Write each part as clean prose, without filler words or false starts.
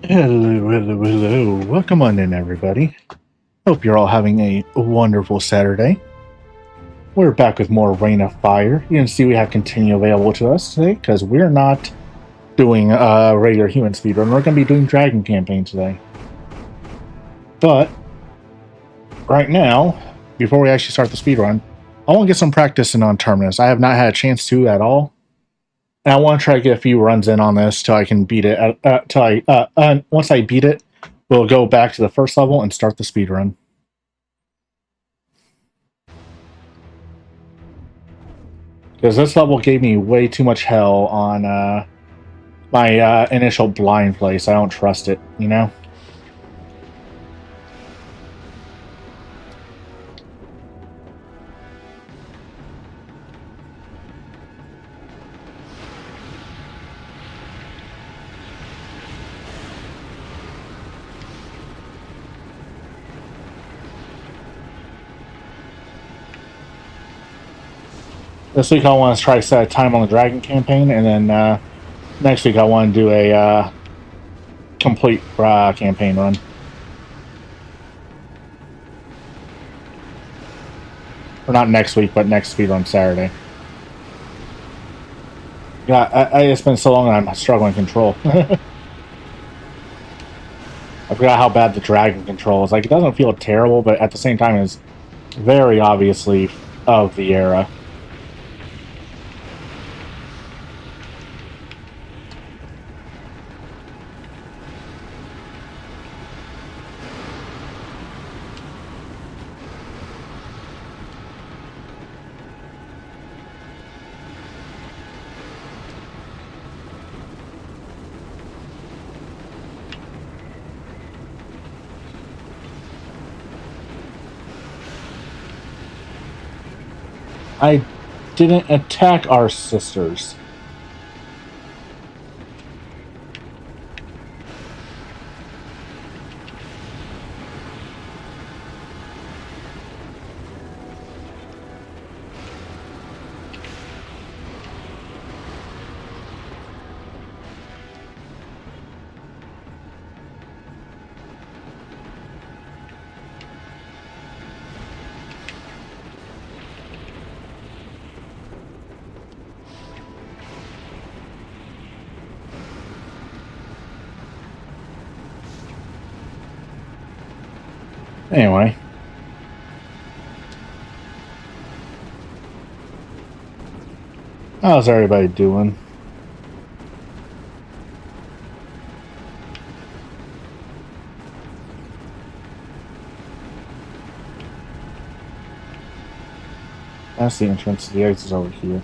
Hello, hello, hello. Welcome on in, everybody. Hope you're all having a wonderful Saturday. We're back with more Rain of Fire. You can see we have Continue available to us today because we're not doing regular human speedrun. We're going to be doing Dragon Campaign today. But right now, before we actually start the speedrun, I want to get some practice in on Terminus. I have not had a chance to at all. And I want to try to get a few runs in on this till I can beat it. Once I beat it, we'll go back to the first level and start the speedrun. Because this level gave me way too much hell on my initial blind place. I don't trust it, you know? This week I want to try to set a time on the Dragon campaign, and then next week I want to do a complete campaign run. Or not next week, but next speedrun Saturday. Yeah, it's been so long and I'm struggling to control. I forgot how bad the Dragon control is. Like, it doesn't feel terrible, but at the same time it's very obviously of the era. I didn't attack our sisters. Anyway. How's everybody doing? That's the entrance to the exits over here.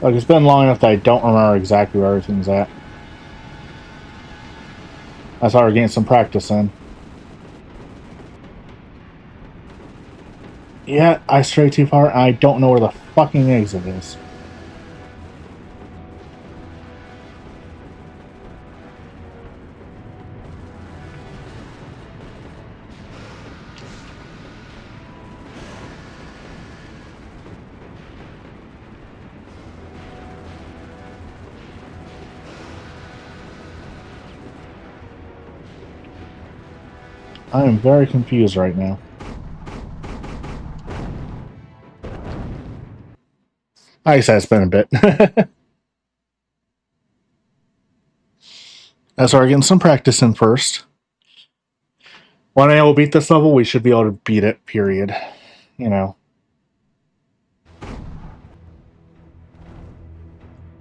Look, it's been long enough that I don't remember exactly where everything's at. That's why we're getting some practice in. Yeah, I strayed too far, and I don't know where the fucking exit is. I am very confused right now. Like I said, it's been a bit. That's why we're getting some practice in first. When I will beat this level, we should be able to beat it, period. You know.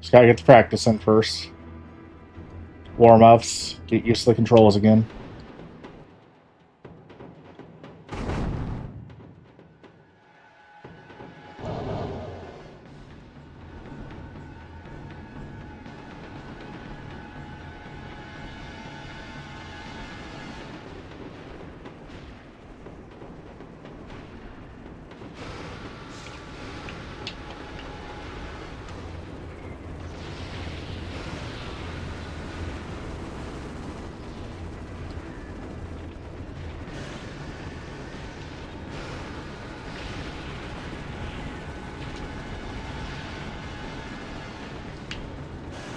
Just gotta get the practice in first. Warm-ups, get used to the controls again.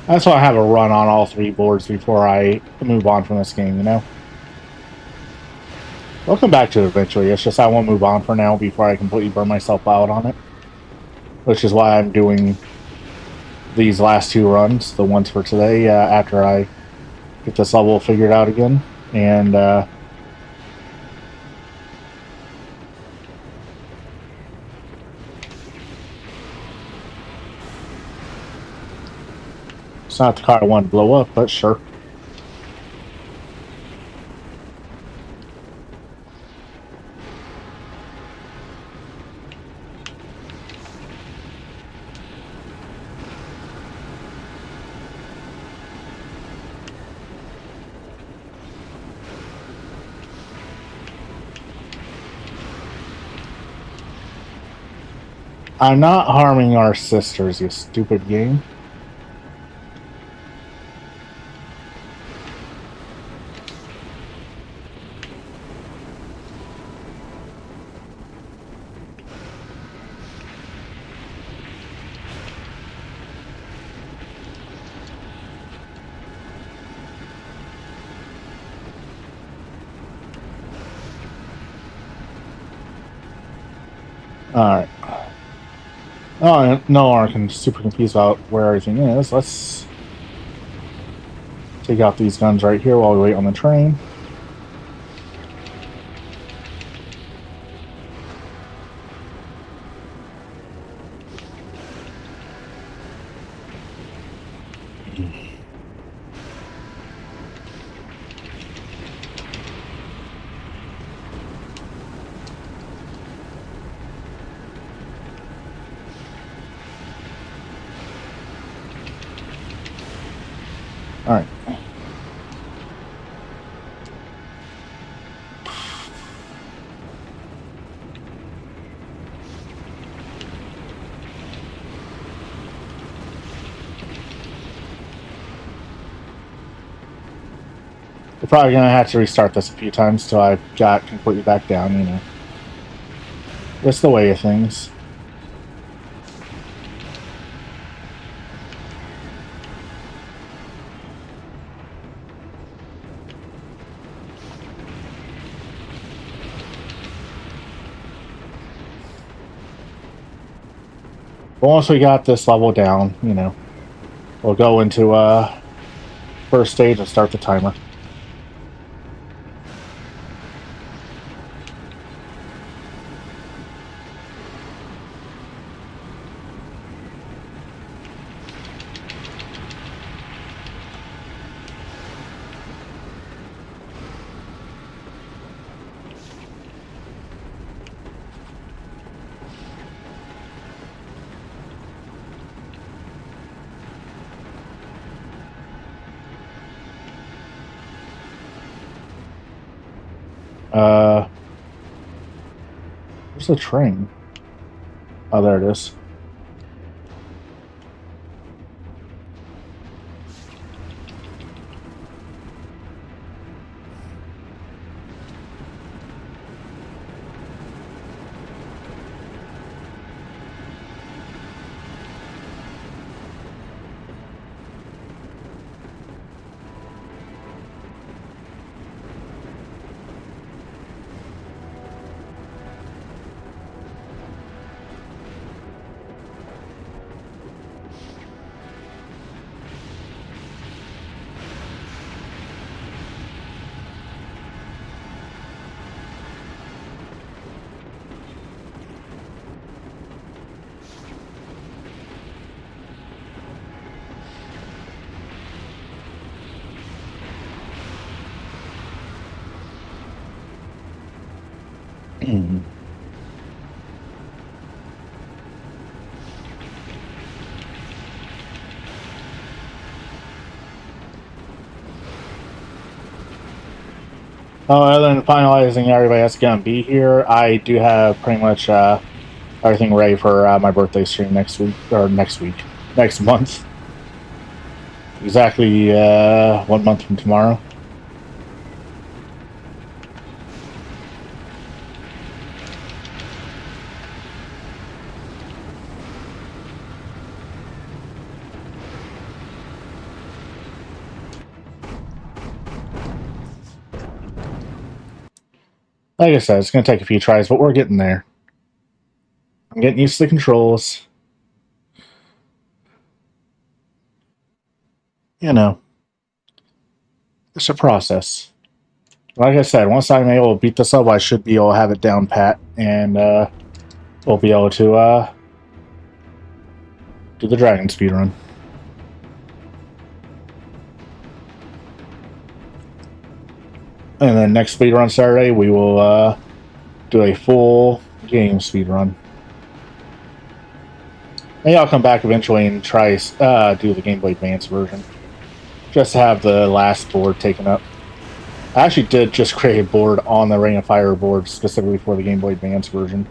That's why I have a run on all 3 boards before I move on from this game, you know? I'll come back to it eventually. It's just I won't move on for now before I completely burn myself out on it. Which is why I'm doing these last 2 runs, the ones for today, after I get this level figured out again. And, it's not the car I want to blow up, but sure. I'm not harming our sisters, you stupid game. Alright. Oh, no, I'm super confused about where everything is. Let's take out these guns right here while we wait on the train. Alright. We're probably gonna have to restart this a few times till I got completely back down, you know. It's the way of things. But once we got this level down, you know, we'll go into first stage and start the timer. Where's the train? Oh, there it is. Oh, other than finalizing everybody that's gonna be here, I do have pretty much everything ready for my birthday stream next next month. Exactly 1 month from tomorrow. Like I said, it's going to take a few tries, but we're getting there. I'm getting used to the controls. You know, it's a process. Like I said, once I'm able to beat this up, I should be able to have it down pat, and we'll be able to do the dragon speedrun. And then next speedrun Saturday, we will do a full game speedrun. Maybe I'll come back eventually and try do the Game Boy Advance version. Just to have the last board taken up. I actually did just create a board on the Ring of Fire board specifically for the Game Boy Advance version.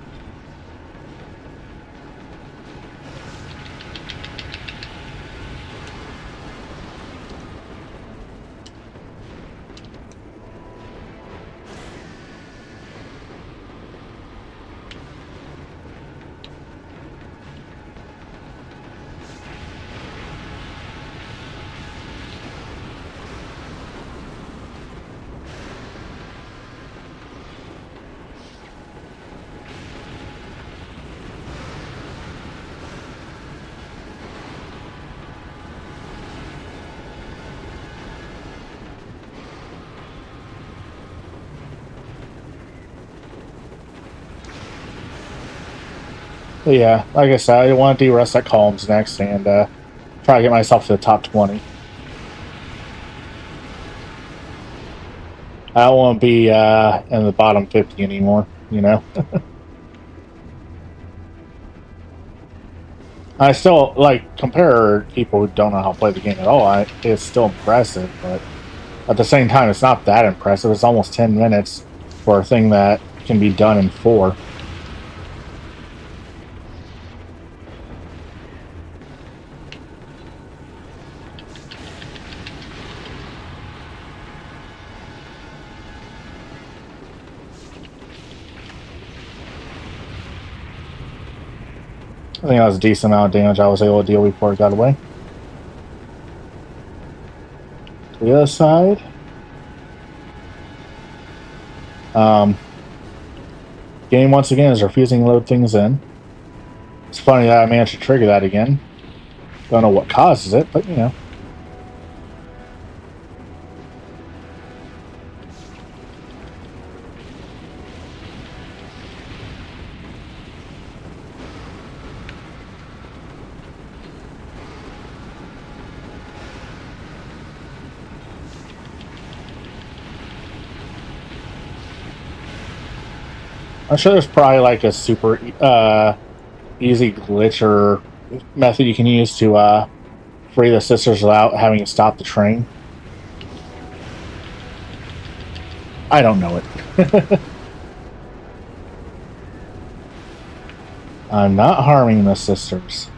But yeah, like I said, I want to do Rest at Columns next and try to get myself to the top 20. I don't want to be in the bottom 50 anymore, you know? I still, like, compare people who don't know how to play the game at all. It's still impressive, but at the same time, it's not that impressive. It's almost 10 minutes for a thing that can be done in 4. I think that was a decent amount of damage I was able to deal before it got away. To the other side. Game once again is refusing to load things in. It's funny that I managed to trigger that again. Don't know what causes it, but you know. I'm sure there's probably like a super easy glitch or method you can use to free the sisters without having to stop the train. I don't know it. I'm not harming the sisters.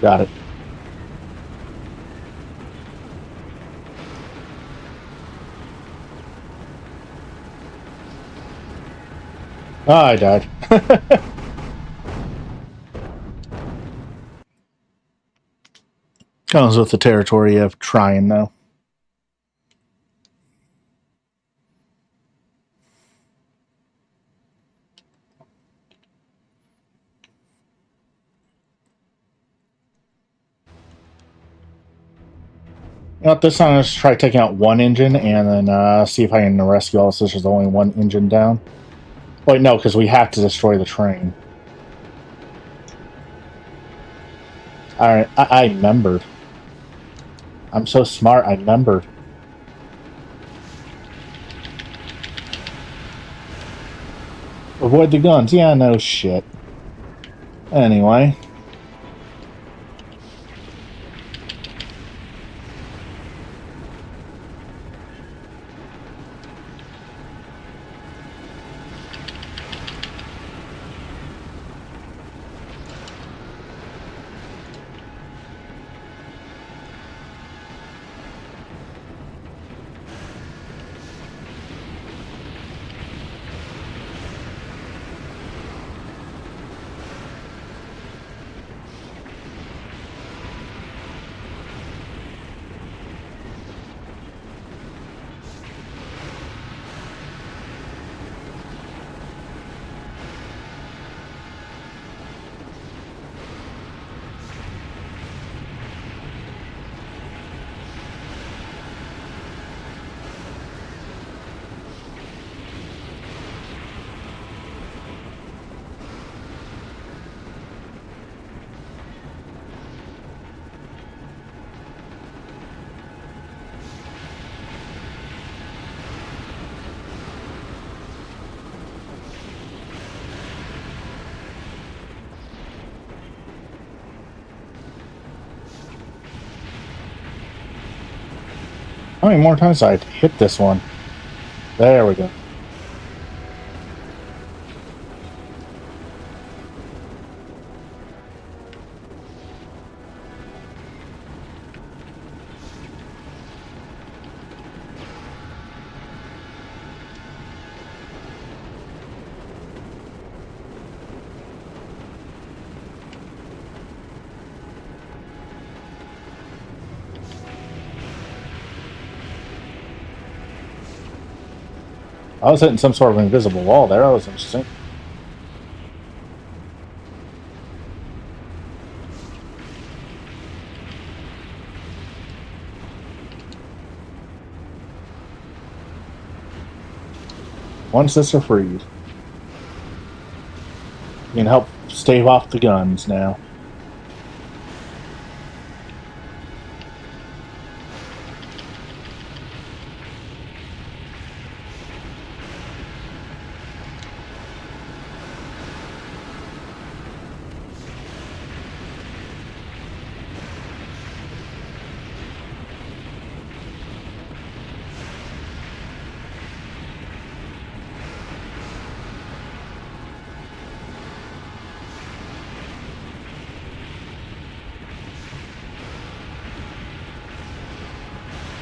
Got it. Oh, I died. Comes with the territory of trying, though. You know, this time let's try taking out one engine and then see if I can rescue all this. There's only one engine down. Wait, no, because we have to destroy the train. Alright, I remembered. I'm so smart, I remembered. Avoid the guns. Yeah, no shit. Anyway. How many more times did I hit this one? There we go. I was hitting some sort of invisible wall there. That was interesting. One sister freed. You can help stave off the guns now.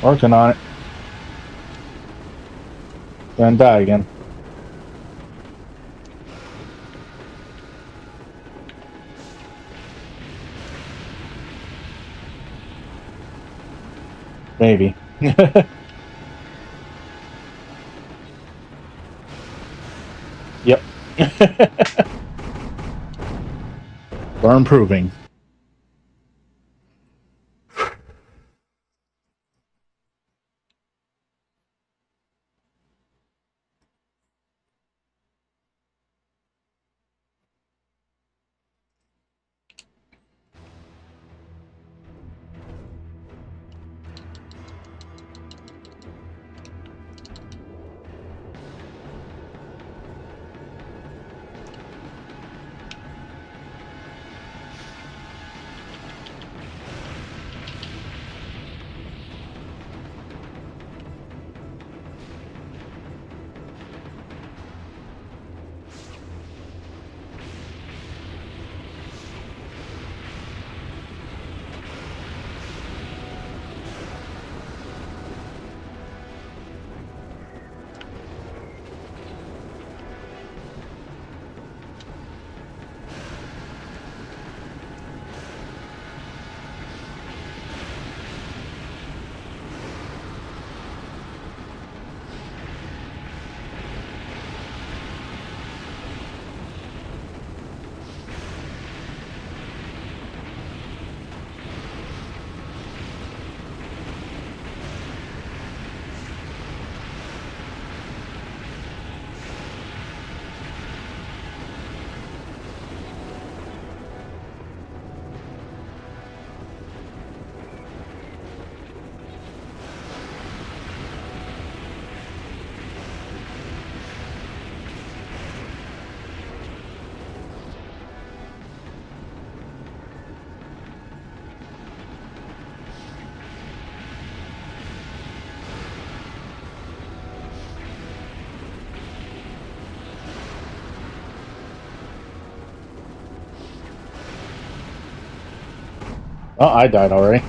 Working on it. Gonna die again. Maybe. Yep. We're improving. Oh, I died already.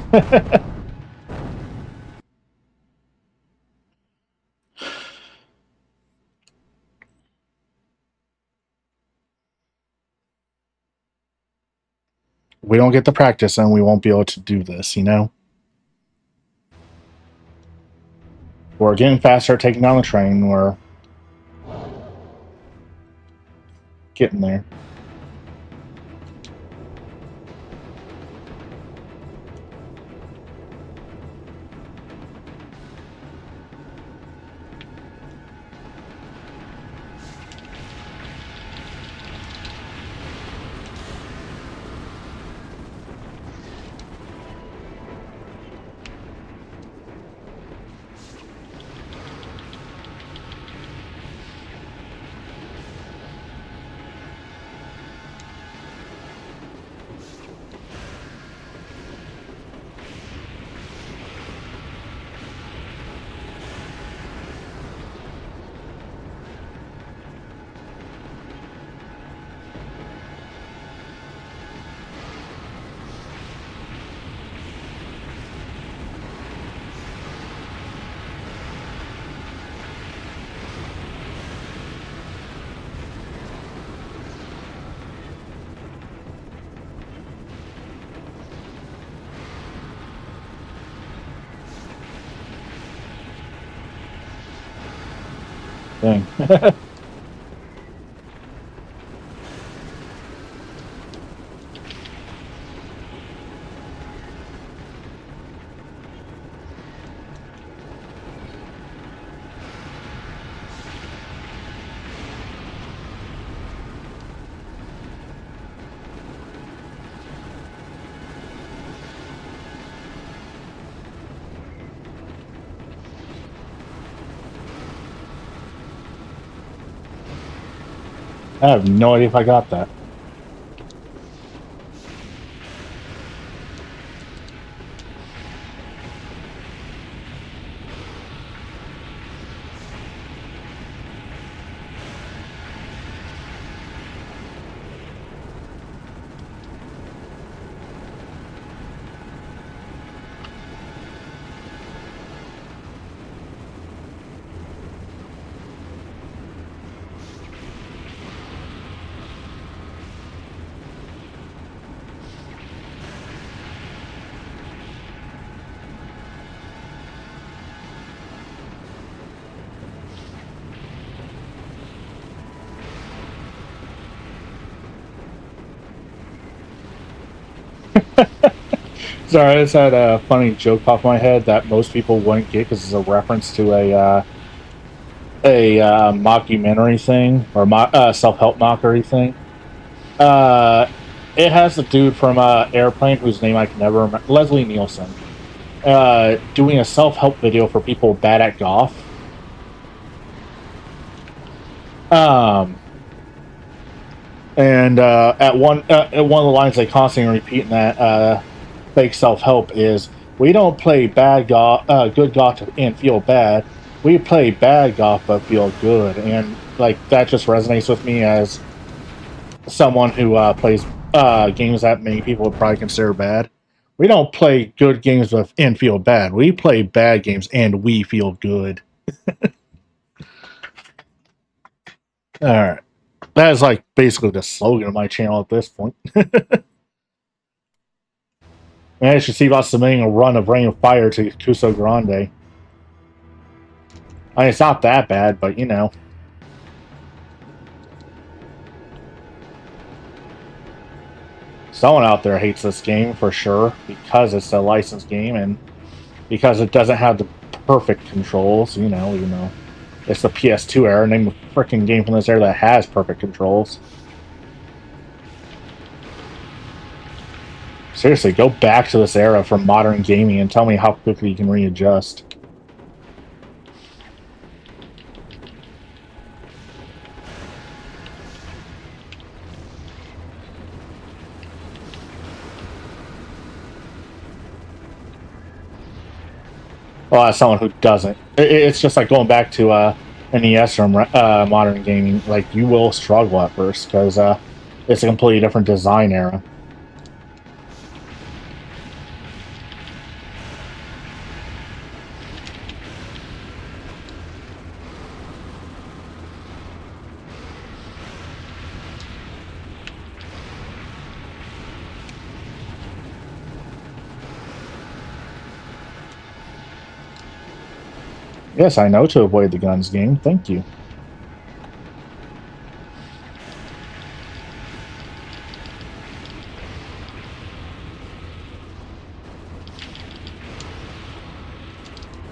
We don't get to practice and we won't be able to do this, you know? We're getting faster at taking down the train. We're getting there. Dang. I have no idea if I got that. Sorry, I just had a funny joke pop in my head that most people wouldn't get because it's a reference to a mockumentary thing or self-help mockery thing. Uh, it has the dude from Airplane whose name I can never remember, Leslie Nielsen, doing a self-help video for people bad at golf. And at one of the lines they constantly repeat in that fake self-help is, "We don't play good golf and feel bad. We play bad golf but feel good." And like that just resonates with me as someone who plays games that many people would probably consider bad. We don't play good games and feel bad. We play bad games and we feel good. All right. That is like basically the slogan of my channel at this point. And I should see about submitting a run of Rain of Fire to Cuso Grande. I mean, it's not that bad, but you know. Someone out there hates this game for sure because it's a licensed game and because it doesn't have the perfect controls, you know, even though it's the PS2 era. Name a freaking game from this era that has perfect controls. Seriously, go back to this era from modern gaming and tell me how quickly you can readjust. Well, as someone who doesn't, it's just like going back to NES or modern gaming. Like you will struggle at first because it's a completely different design era. Yes, I know to avoid the guns game. Thank you.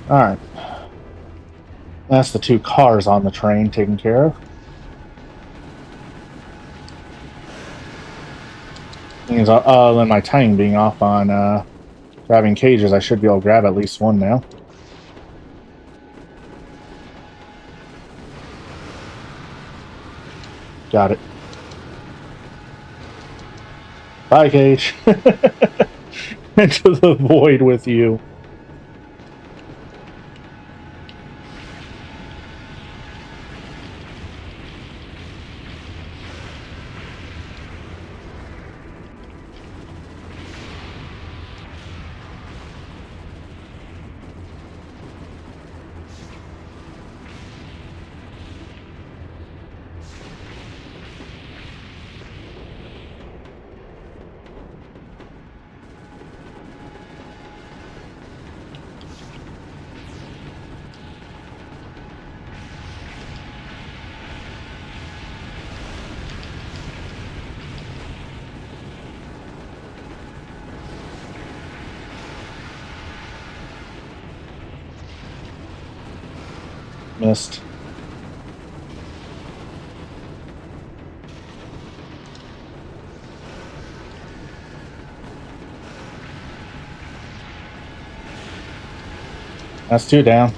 Alright. That's the two cars on the train taken care of. Means other than my timing being off on grabbing cages, I should be able to grab at least one now. Got it. Bye, Cage. Into the void with you. Missed. That's two down.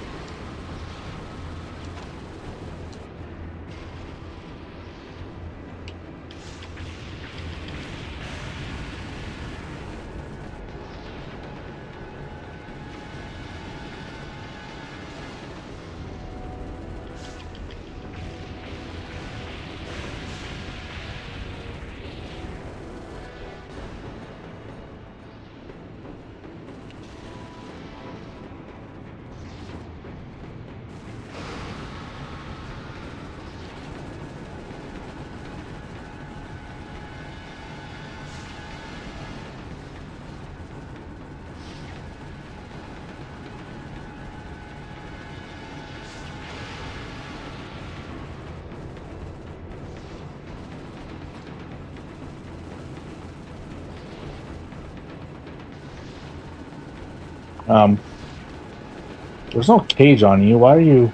There's no cage on you. Why are you...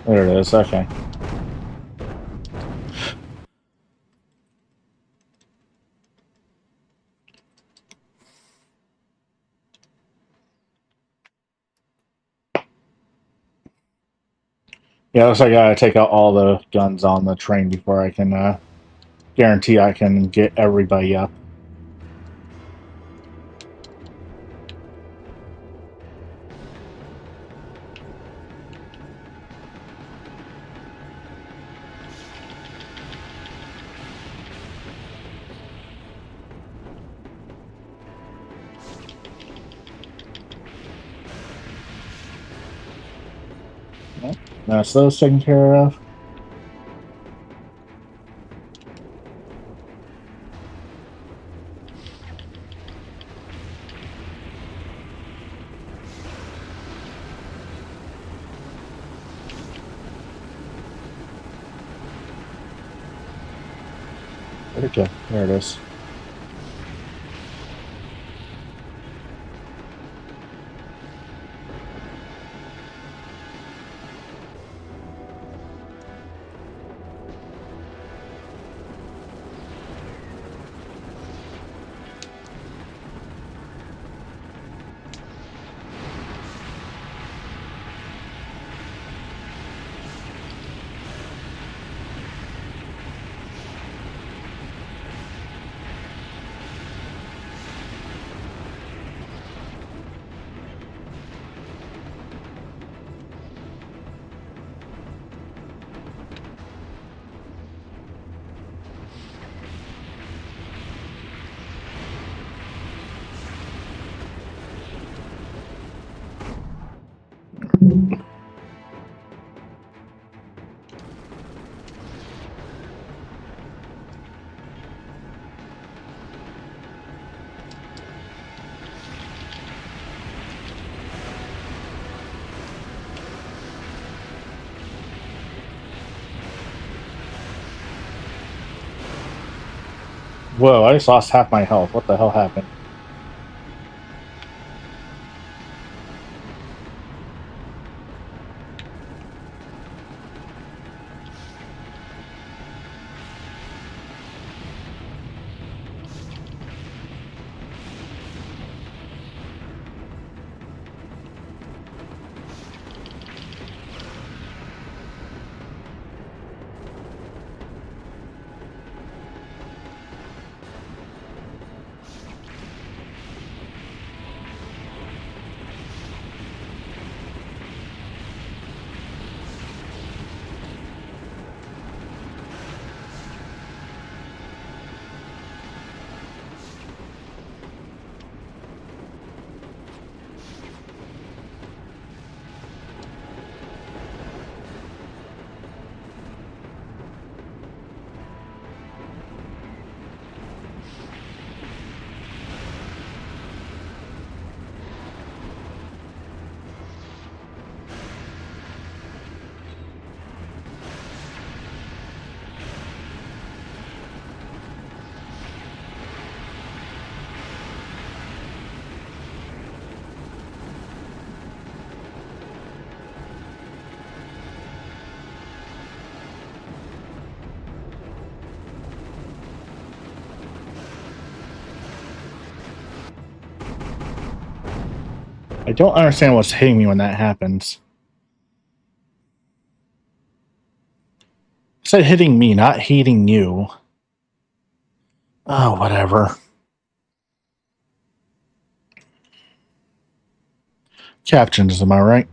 There it is. Okay. Yeah, looks like I gotta take out all the guns on the train before I can guarantee I can get everybody up. Yep. That's those taken care of. Where'd it go? There it is. Whoa, I just lost half my health. What the hell happened? I don't understand what's hitting me when that happens. I said hitting me, not hitting you. Oh, whatever. Captions, am I right?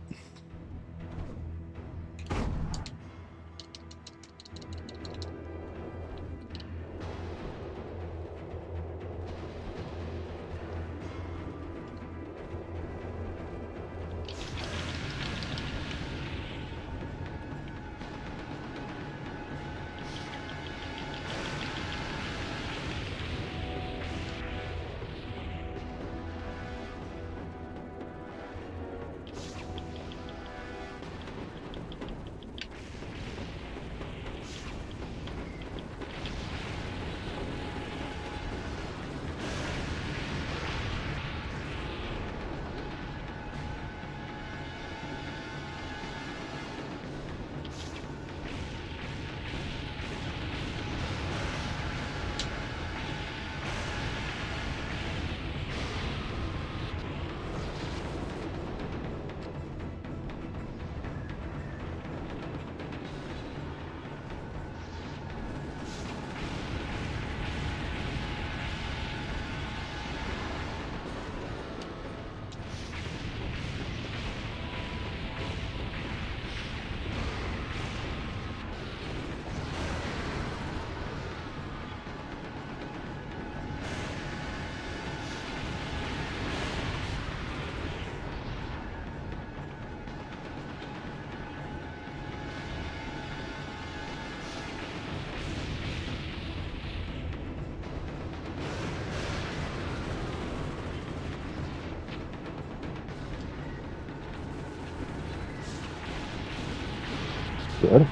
Good.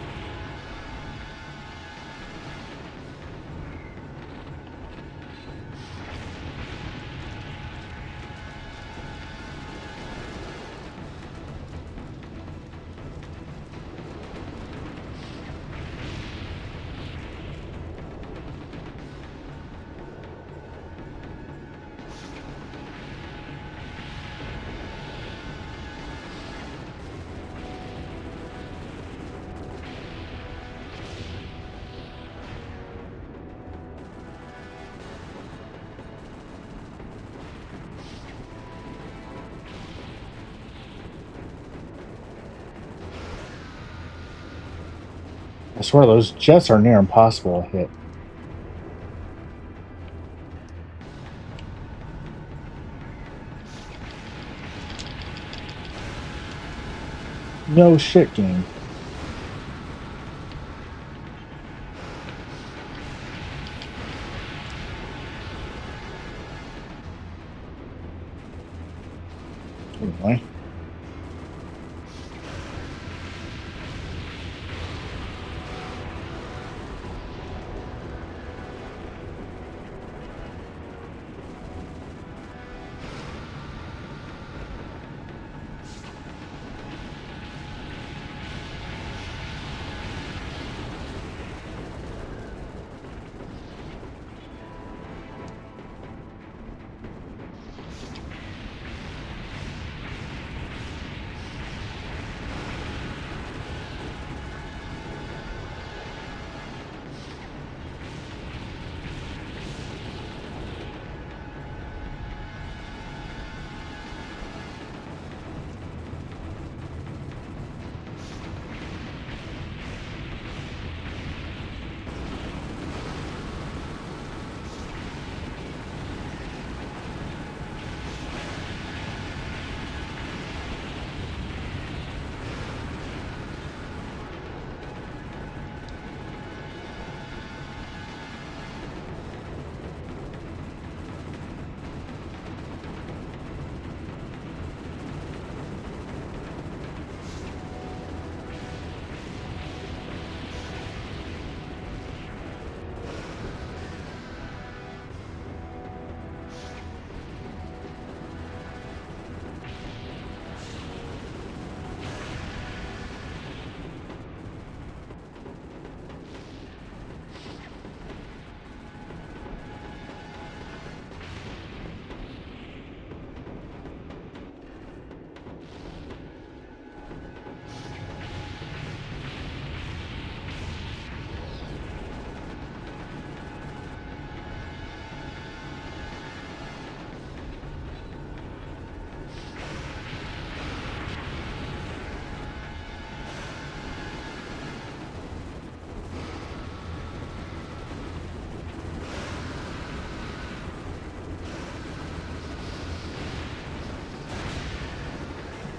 I swear those jets are near impossible to hit. No shit, game. Anyway.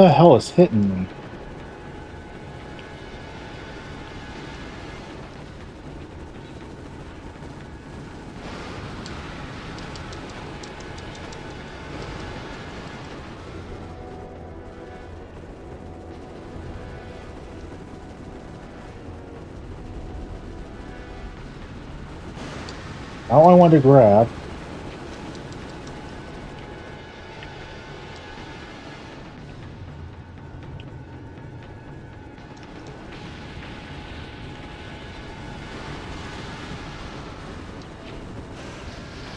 the hell is hitting me? Now I want to grab.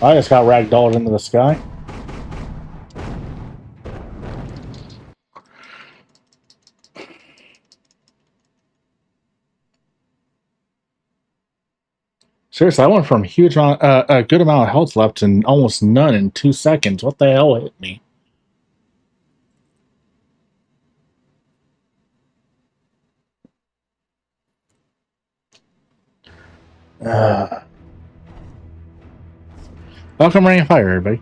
I just got ragdolled into the sky. Seriously, I went from a good amount of health left and almost none in 2 seconds. What the hell hit me? Welcome, Rain of Fire, everybody.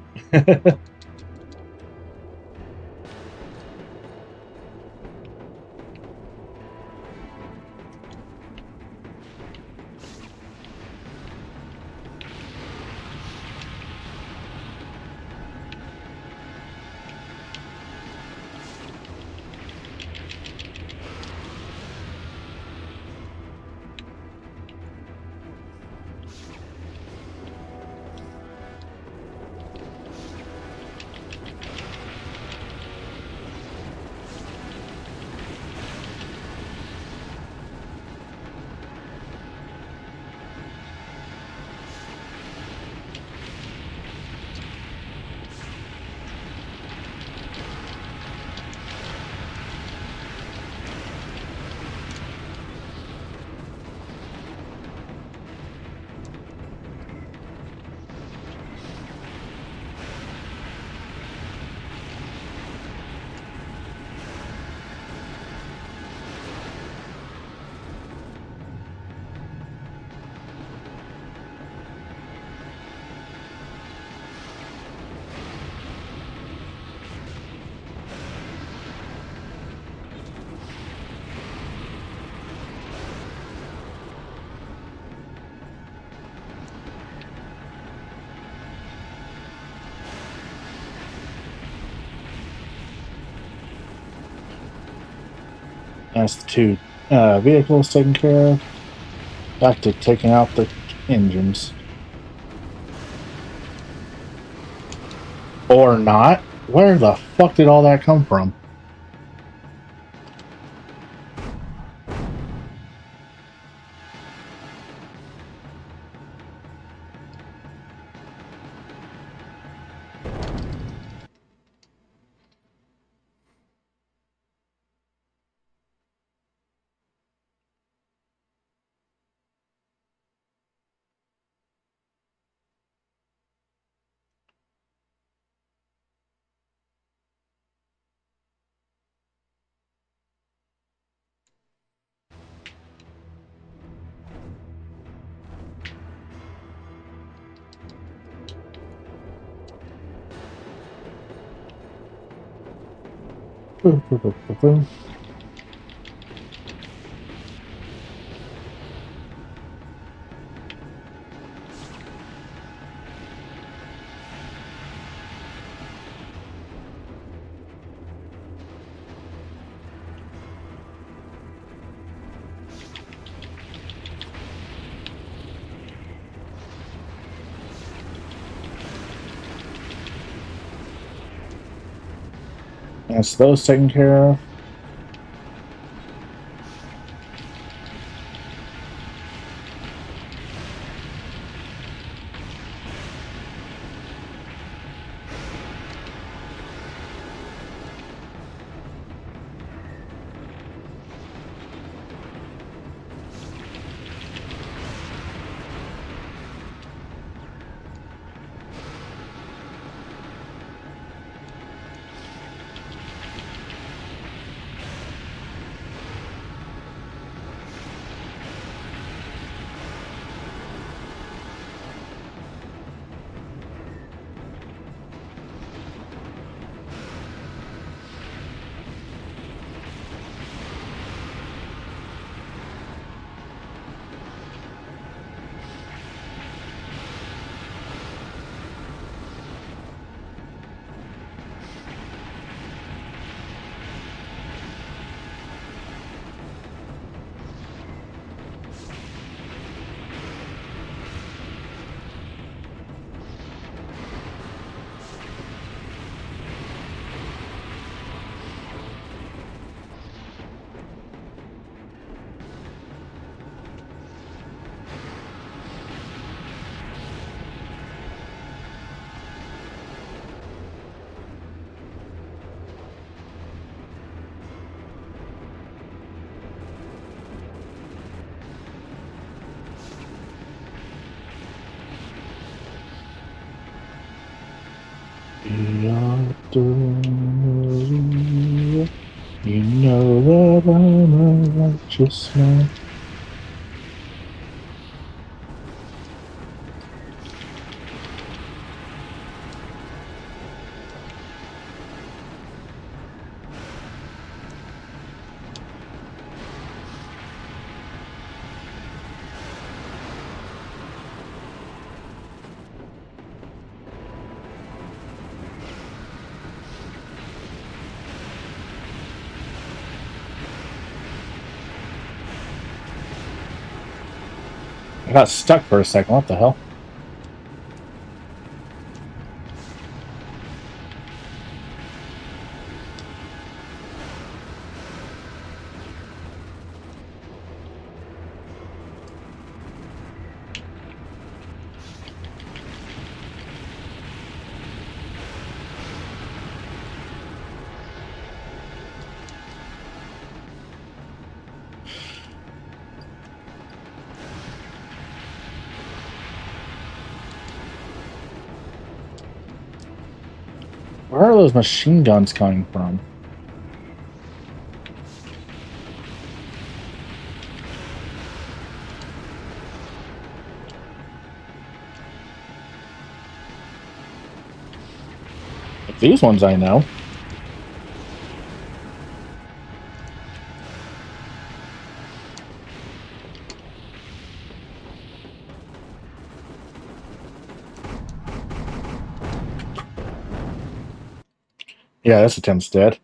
That's the two vehicles taken care of. Back to taking out the engines. Or not. Where the fuck did all that come from? Boom, boom, boom, boom, boom. That's those taken care of. Maria, you know that I'm a righteous man. I got stuck for a second. What the hell? Where are those machine guns coming from? These ones I know. Yeah, this attempt's dead.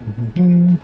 Mhm.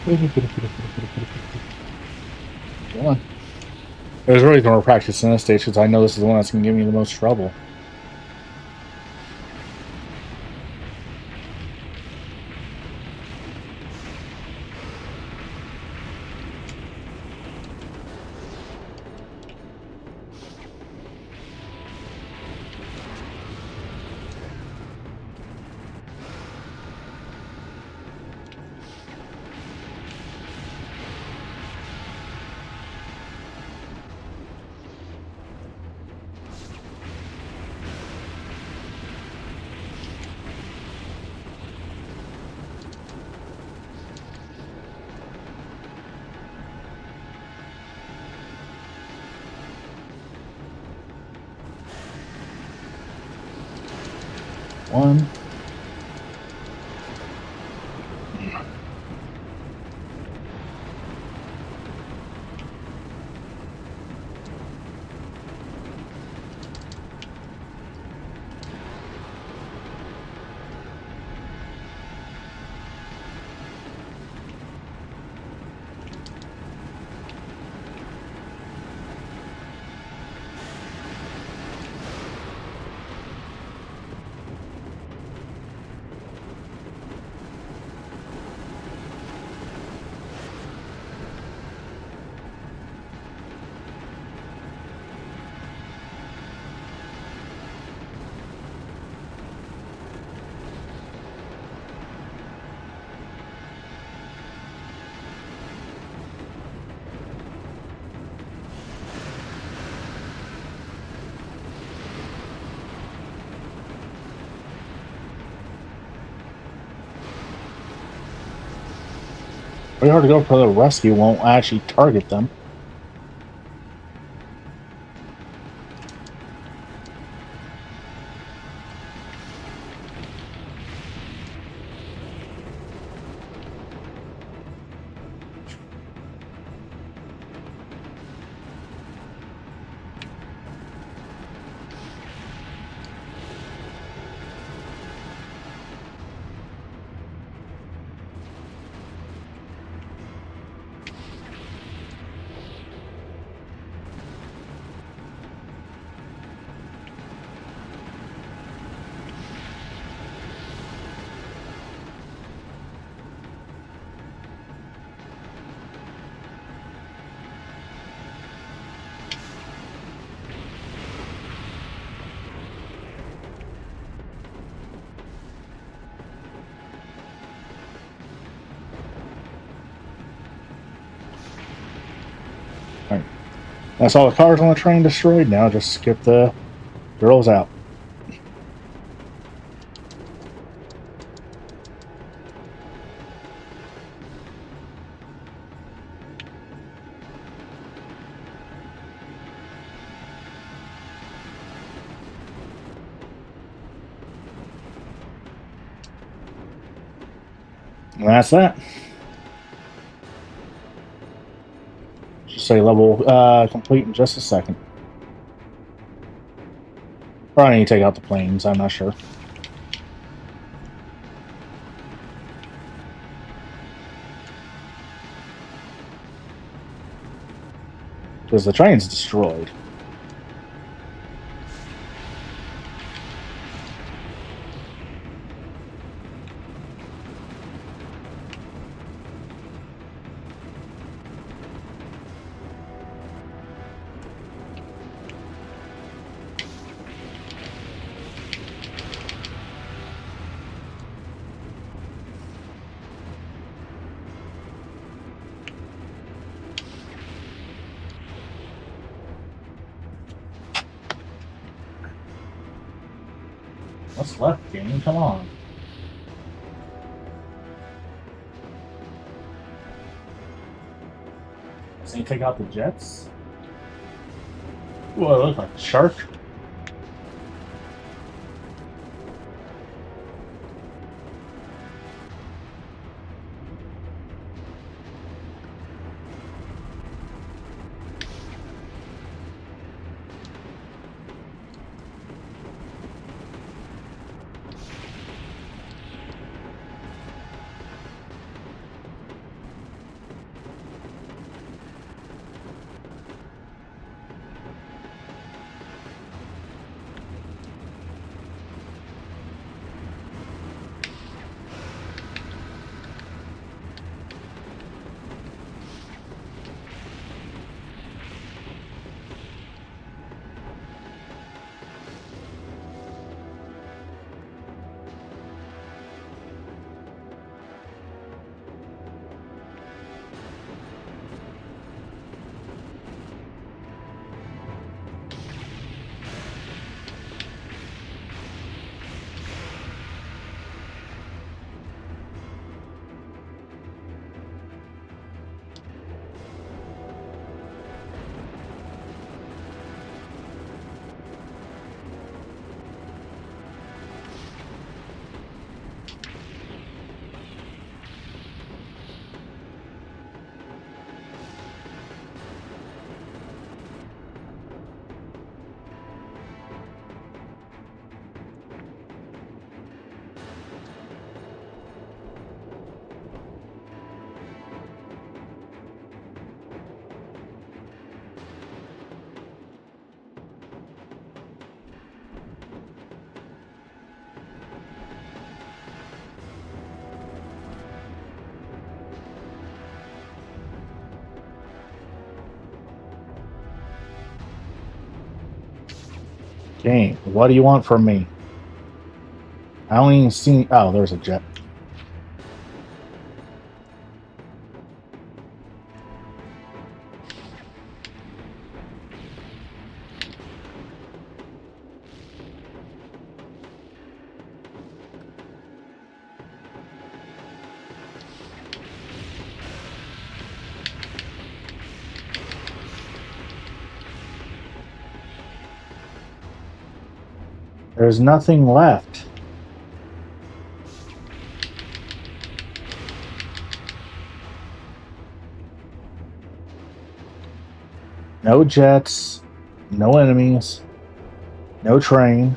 Come on. There's really no more practice in this stage because I know this is the one that's going to give me the most trouble. One. Pretty hard to go for the rescue won't actually target them. All right. That's all the cars on the train destroyed. Now just skip the girls out. And that's that. Just say level complete in just a second. Or I need to take out the planes. I'm not sure. Because the train's destroyed. What's left, game? Come on. So you take out the jets? Whoa, it looks like a shark. Game, what do you want from me? I don't even see. Oh, there's a jet. There's nothing left. No jets, no enemies, no train.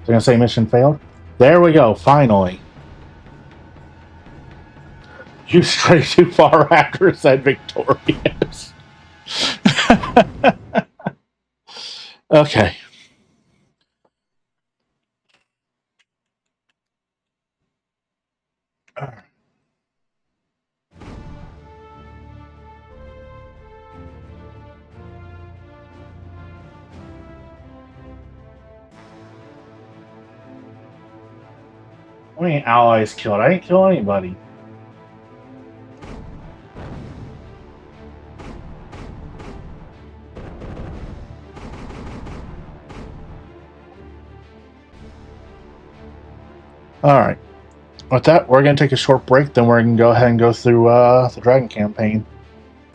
They're gonna say mission failed. There we go, finally. You strayed too far after said victorious. Okay. How many allies killed? I didn't kill anybody. Alright. With that, we're going to take a short break, then we're going to go ahead and go through the Dragon campaign.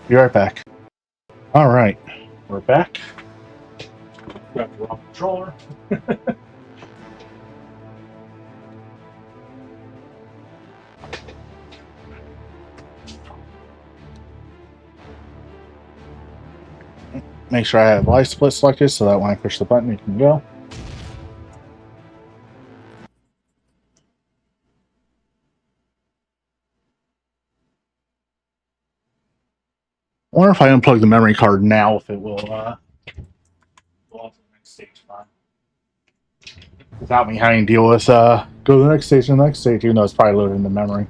Be right back. Alright. We're back. Got the wrong controller. Make sure I have life split selected so that when I push the button, it can go. I wonder if I unplug the memory card now, if it will go on to the next stage fine. Without me having to deal with go to the next stage and the next stage, even though it's probably loaded in the memory.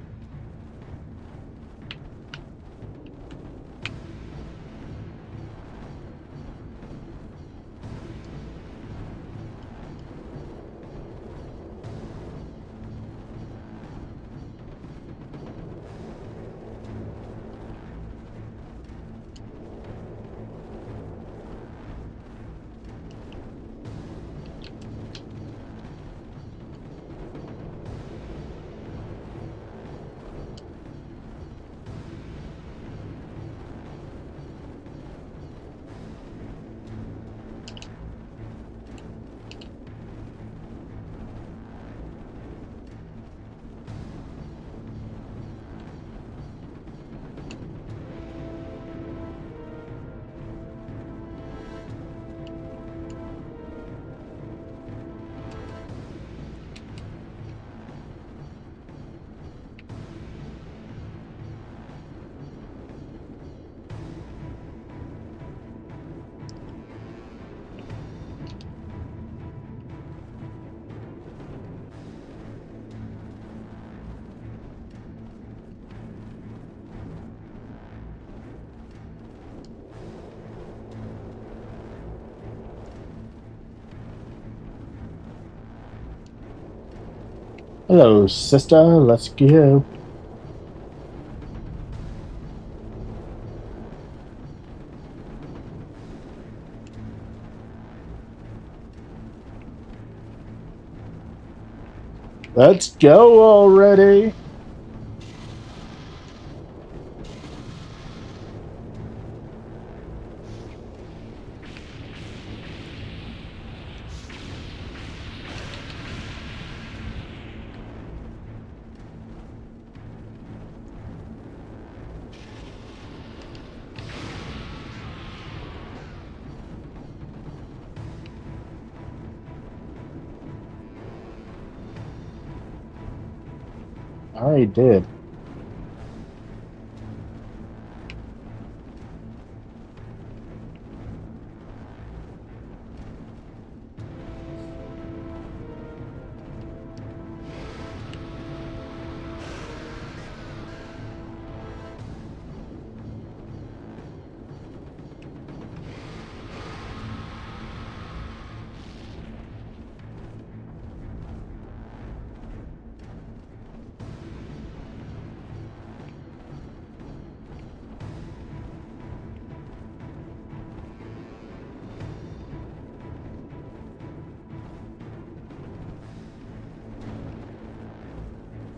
Hello, sister. Let's go. Let's go already. already did.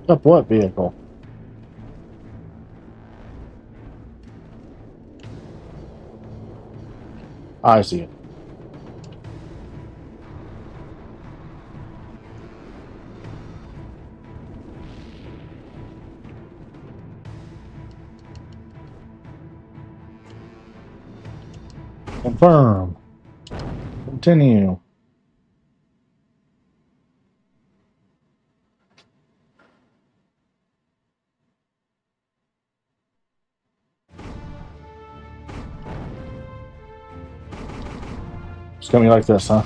Up what vehicle? I see it. Confirm. Continue. It's gonna be like this, huh?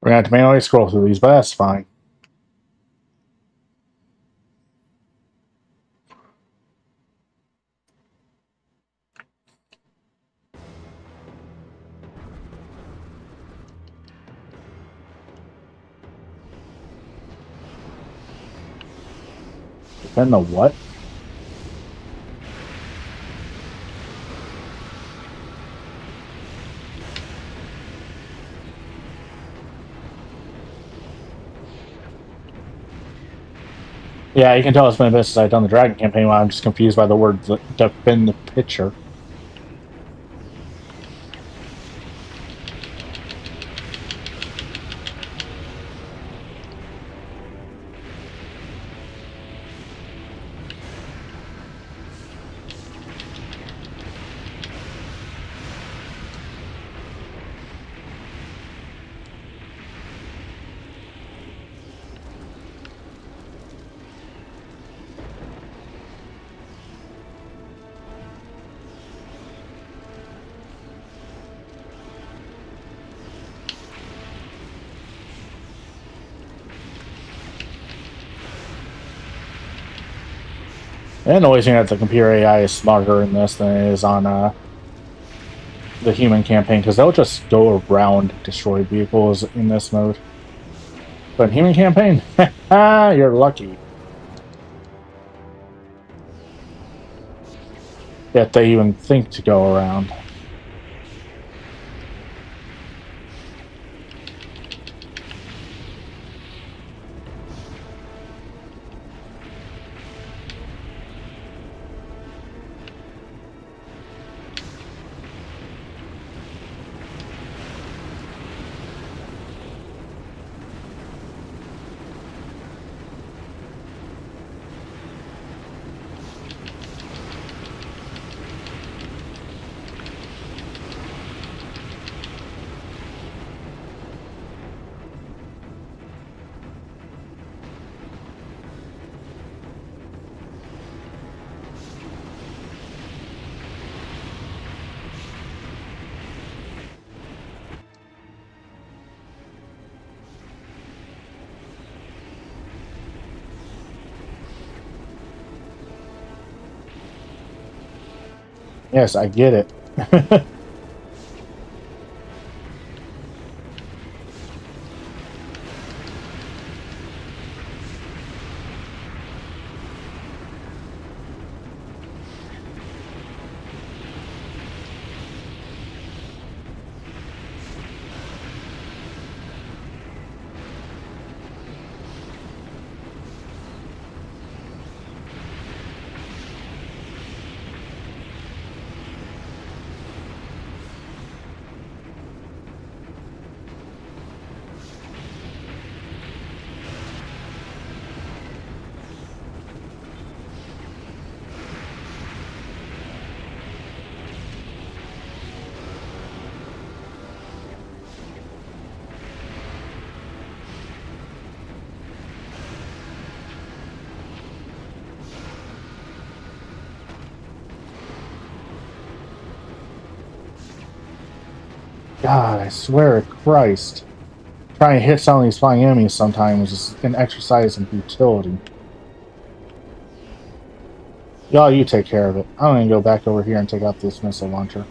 We're gonna have to manually scroll through these, but that's fine. Defend the what? Yeah, you can tell it's been a bit since I've done the Dragon campaign. While I'm just confused by the word defend the pitcher. And always think that the computer AI is smarter in this than it is on the human campaign, because they'll just go around destroy vehicles in this mode. But human campaign, you're lucky. That they even think to go around. Yes, I get it. God, I swear to Christ. Trying to hit some of these flying enemies sometimes is an exercise in futility. Y'all, you take care of it. I'm gonna go back over here and take out this missile launcher.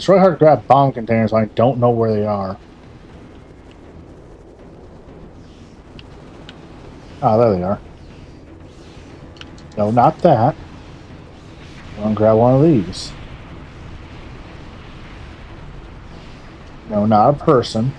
It's really hard to grab bomb containers when I don't know where they are. Ah, there they are. No, not that. I'm gonna grab one of these. No, not a person.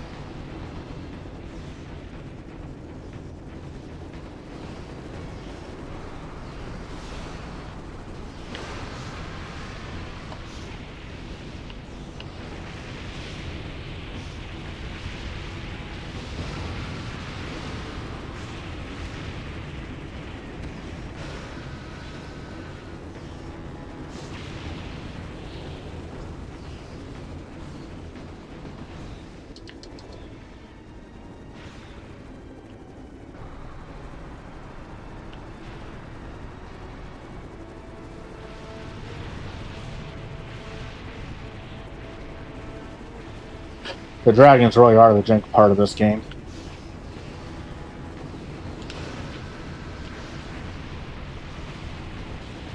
The dragons really are the jank part of this game.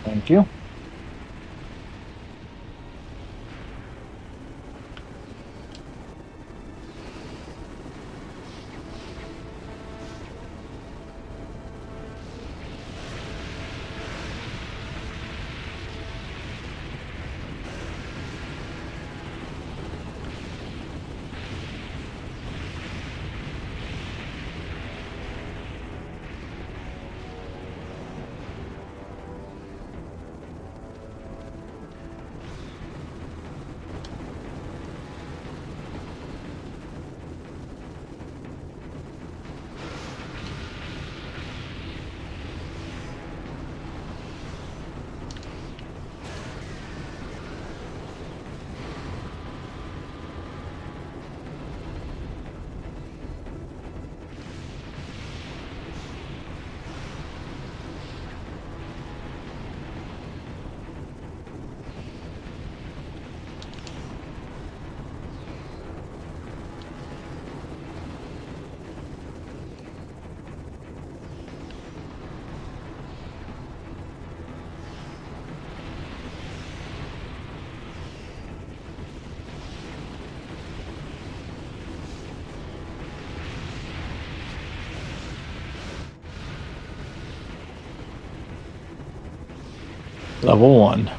Thank you. Level 1.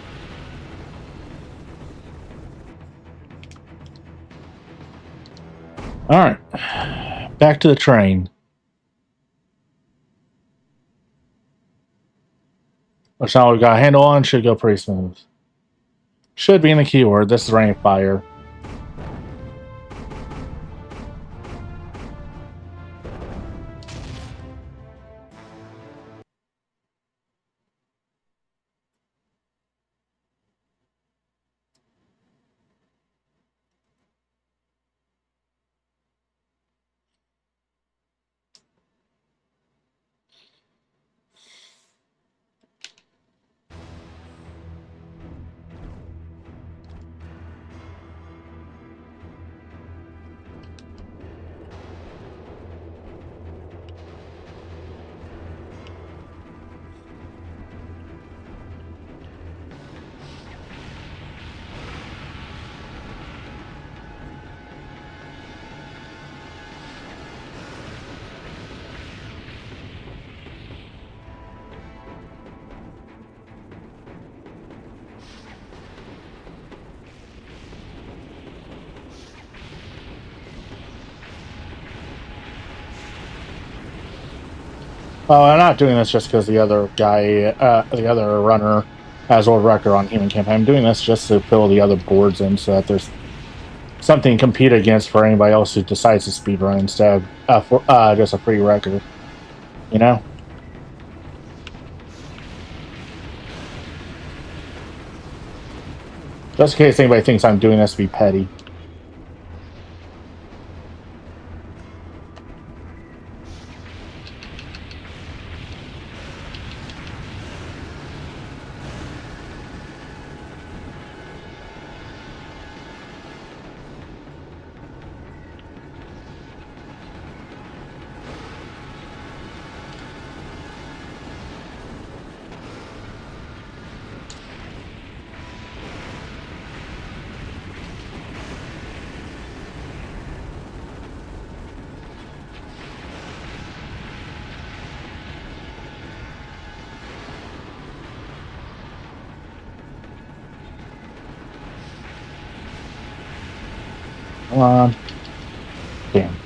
Alright. Back to the train. Which now we've got a handle on, should go pretty smooth. Should be in the keyword. This is Rain of Fire. Oh, I'm not doing this just because the other guy, the other runner, has world record on Human Campaign. I'm doing this just to fill the other boards in so that there's something to compete against for anybody else who decides to speedrun instead of just a free record. You know? Just in case anybody thinks I'm doing this to be petty. Come on. Damn.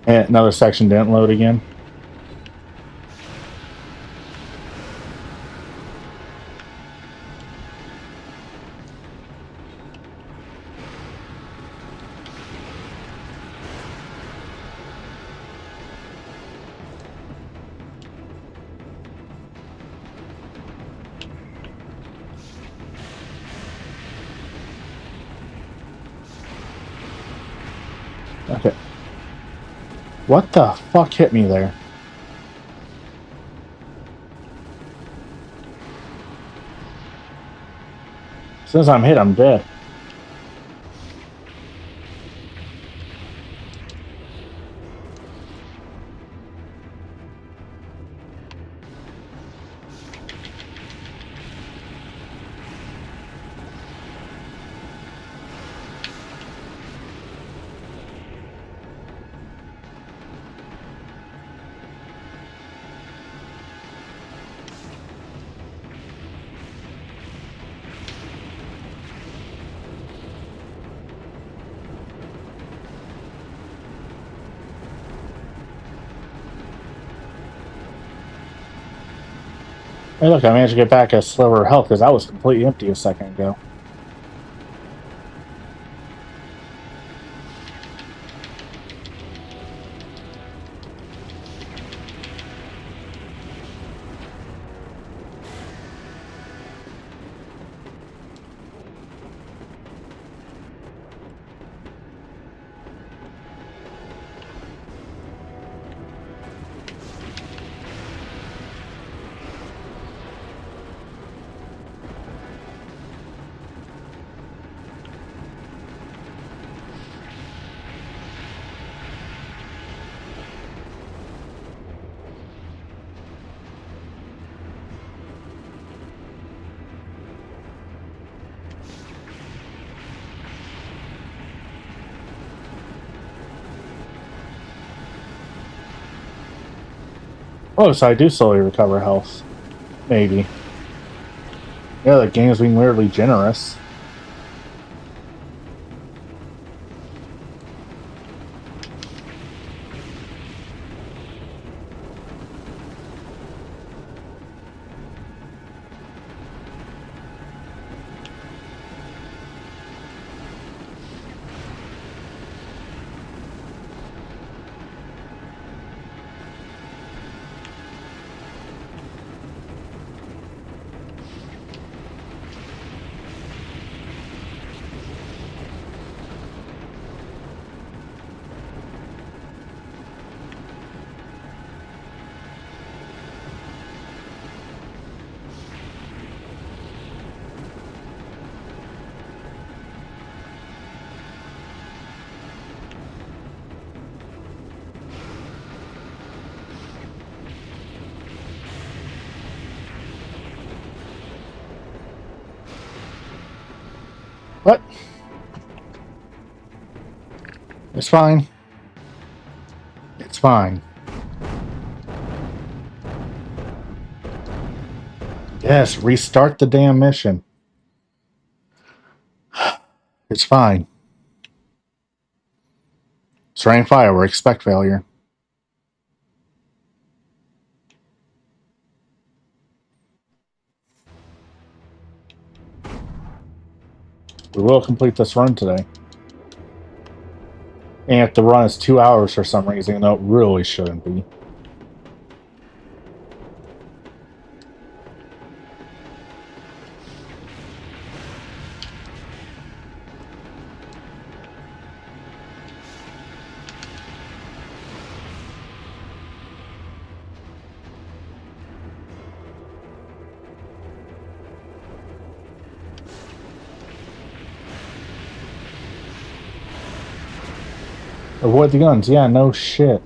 And another section didn't load again. Okay. What the fuck hit me there? As soon as I'm hit, I'm dead. Hey, look, I managed to get back a sliver of health because I was completely empty a second ago. Oh, so I do slowly recover health. Maybe. Yeah, the game is being weirdly generous. What? It's fine. It's fine. Yes, restart the damn mission. It's fine. It's rain fire. We expect failure. We will complete this run today. And if the run is 2 hours for some reason, though it really shouldn't be. Avoid the guns. Yeah, no shit.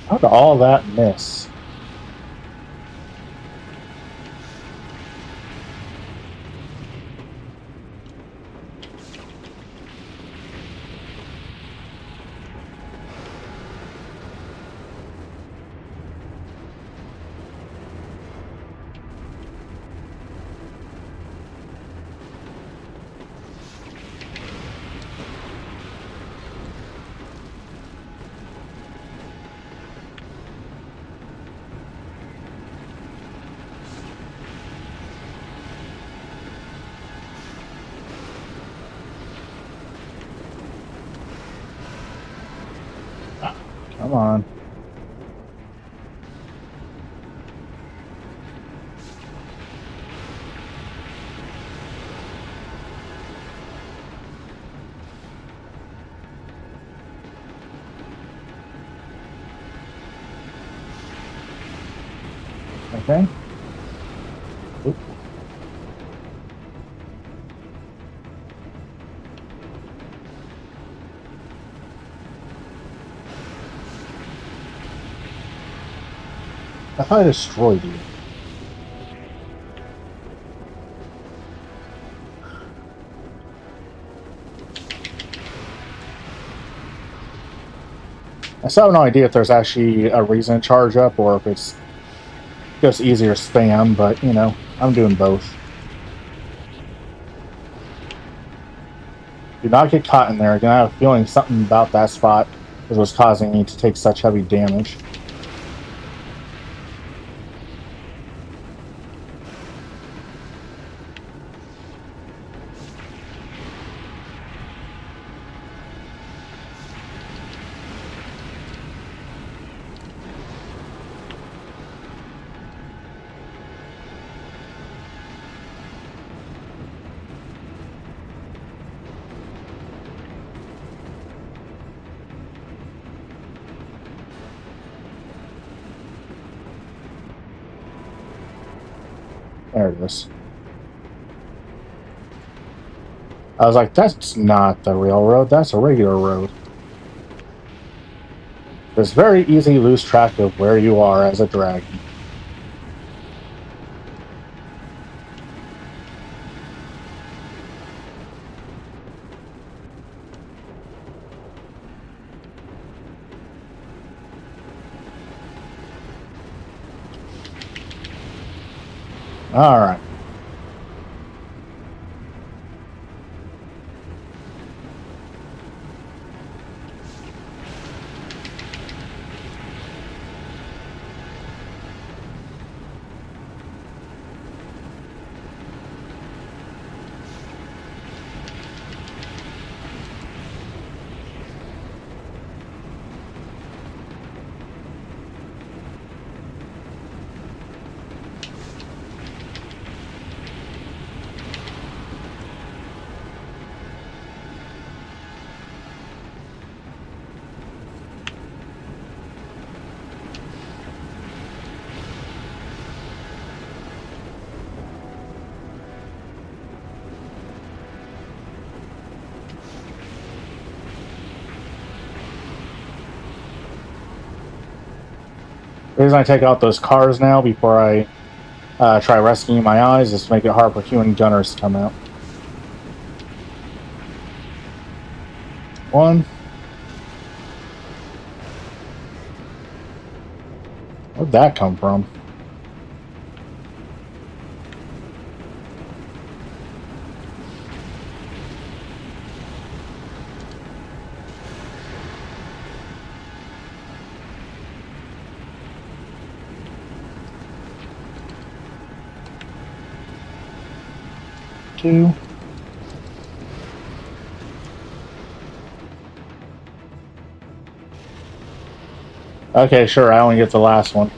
How did all that miss? Come on. Okay. Oop. I thought I destroyed you. I still have no idea if there's actually a reason to charge up or if it's just easier spam, but you know, I'm doing both. Do not get caught in there. Again, I have a feeling something about that spot is what's causing me to take such heavy damage. There it is. I was like, that's not the real road, that's a regular road. It's very easy to lose track of where you are as a dragon. Alright. The reason I take out those cars now before I try rescuing my eyes is to make it hard for human gunners to come out. One. Where'd that come from? Two. Okay, sure, I only get the last one.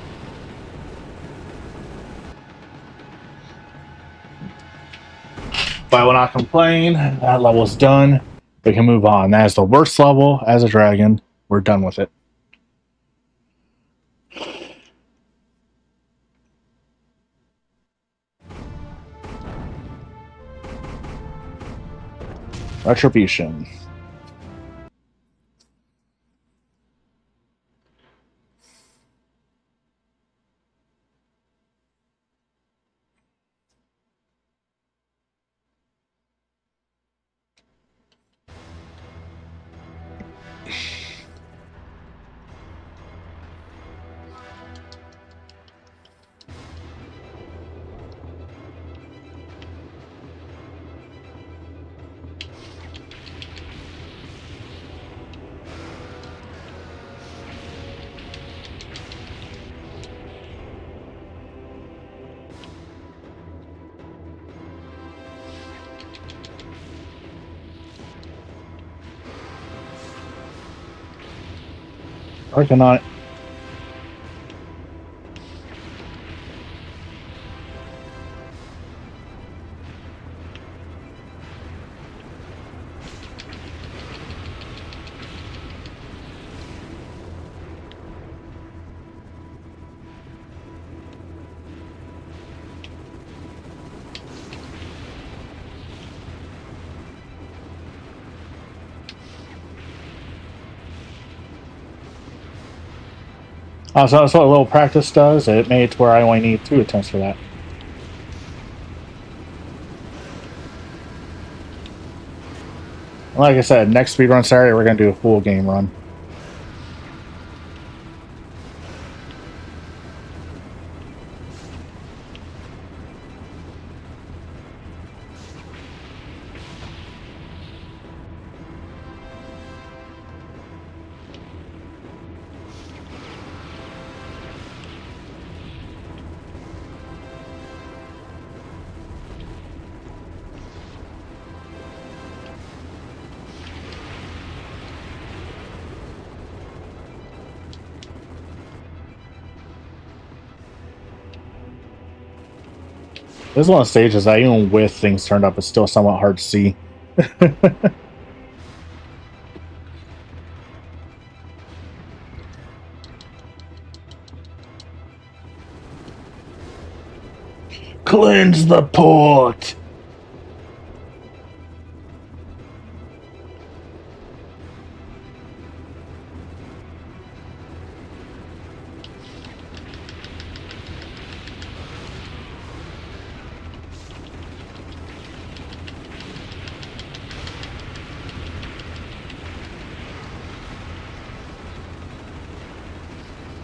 But I will not complain. That level's done. We can move on. That is the worst level as a dragon. We're done with it. Retribution. Working on it. So that's what a little practice does. It made it to where I only need 2 attempts for that. Like I said, next speedrun Saturday, we're going to do a full game run. This is one of the stages that even with things turned up, it's still somewhat hard to see. Cleanse the port!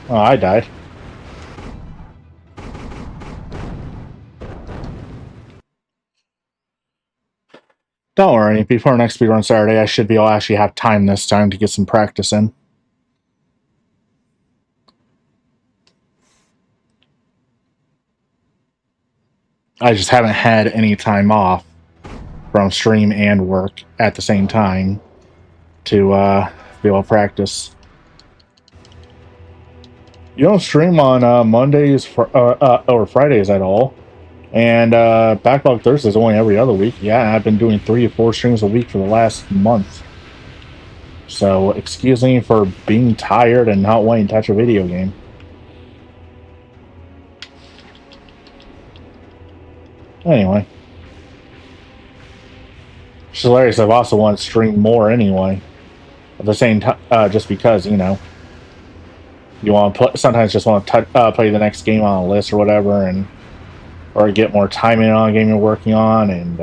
Oh, I died. Don't worry, before next speedrun Saturday, I should be able to actually have time this time to get some practice in. I just haven't had any time off from stream and work at the same time to be able to practice. You don't stream on Mondays or Fridays at all. And Backlog Thursday is only every other week. Yeah, I've been doing 3 or 4 streams a week for the last month. So excuse me for being tired and not wanting to touch a video game. Anyway. It's hilarious. I've also wanted to stream more anyway. At the same time, just because, you know, you want to sometimes just want to play the next game on a list or whatever, and or get more time in on a game you're working on, and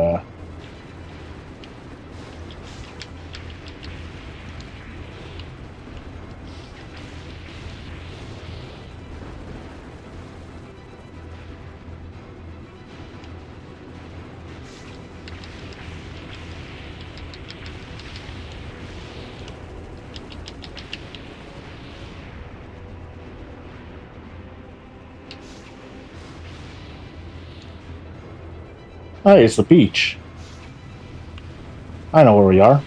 oh, it's the beach. I know where we are.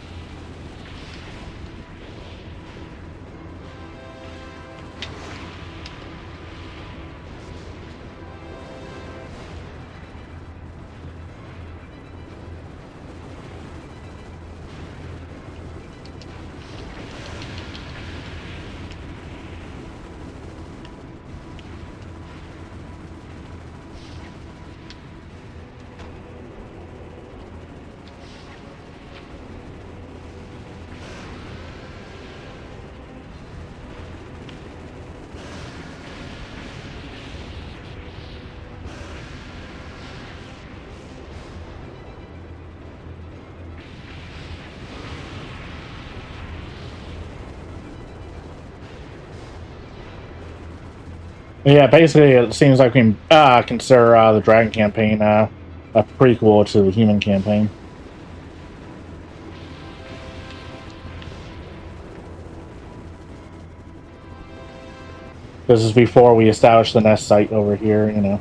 Yeah, basically, it seems like we can consider the Dragon campaign a prequel to the Human campaign. This is before we establish the nest site over here, you know.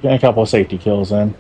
Getting a couple of safety kills in.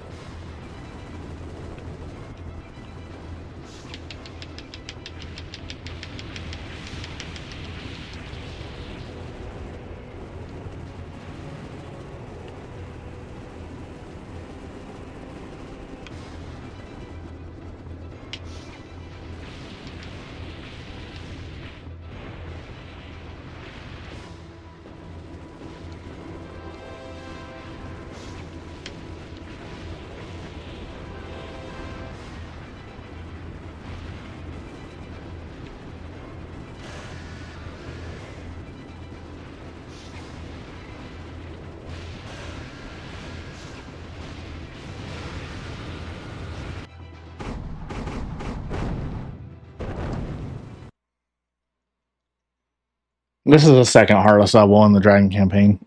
This is the second hardest level in the Dragon campaign.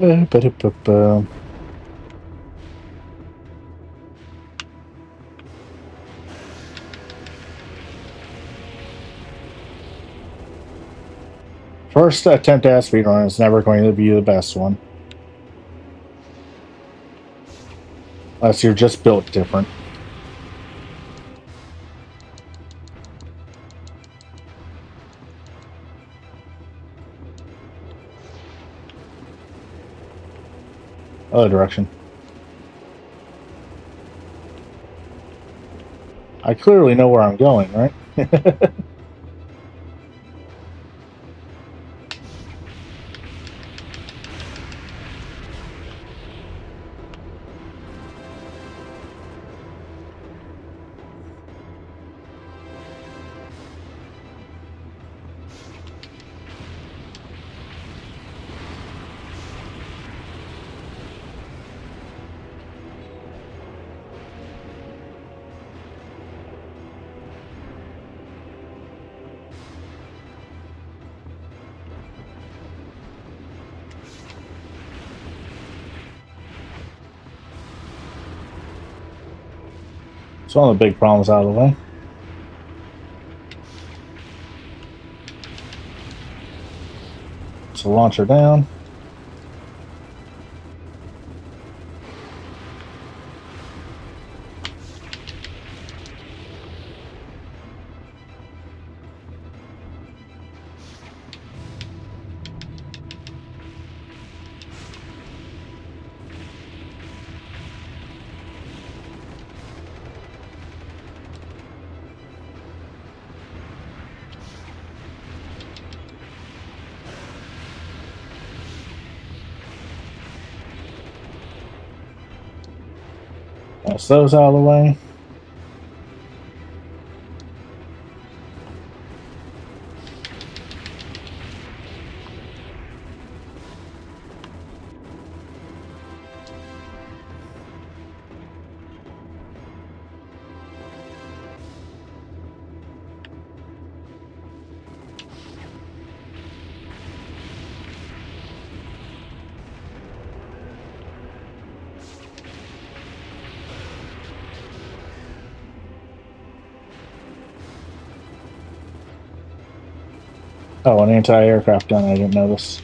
Ba-da-ba-ba. First attempt at speedrun is never going to be the best one. Unless you're just built different. Other direction. I clearly know where I'm going, right? It's one of the big problems out of the way. So launch her down. That's those out of the way. Oh, an anti-aircraft gun. I didn't notice.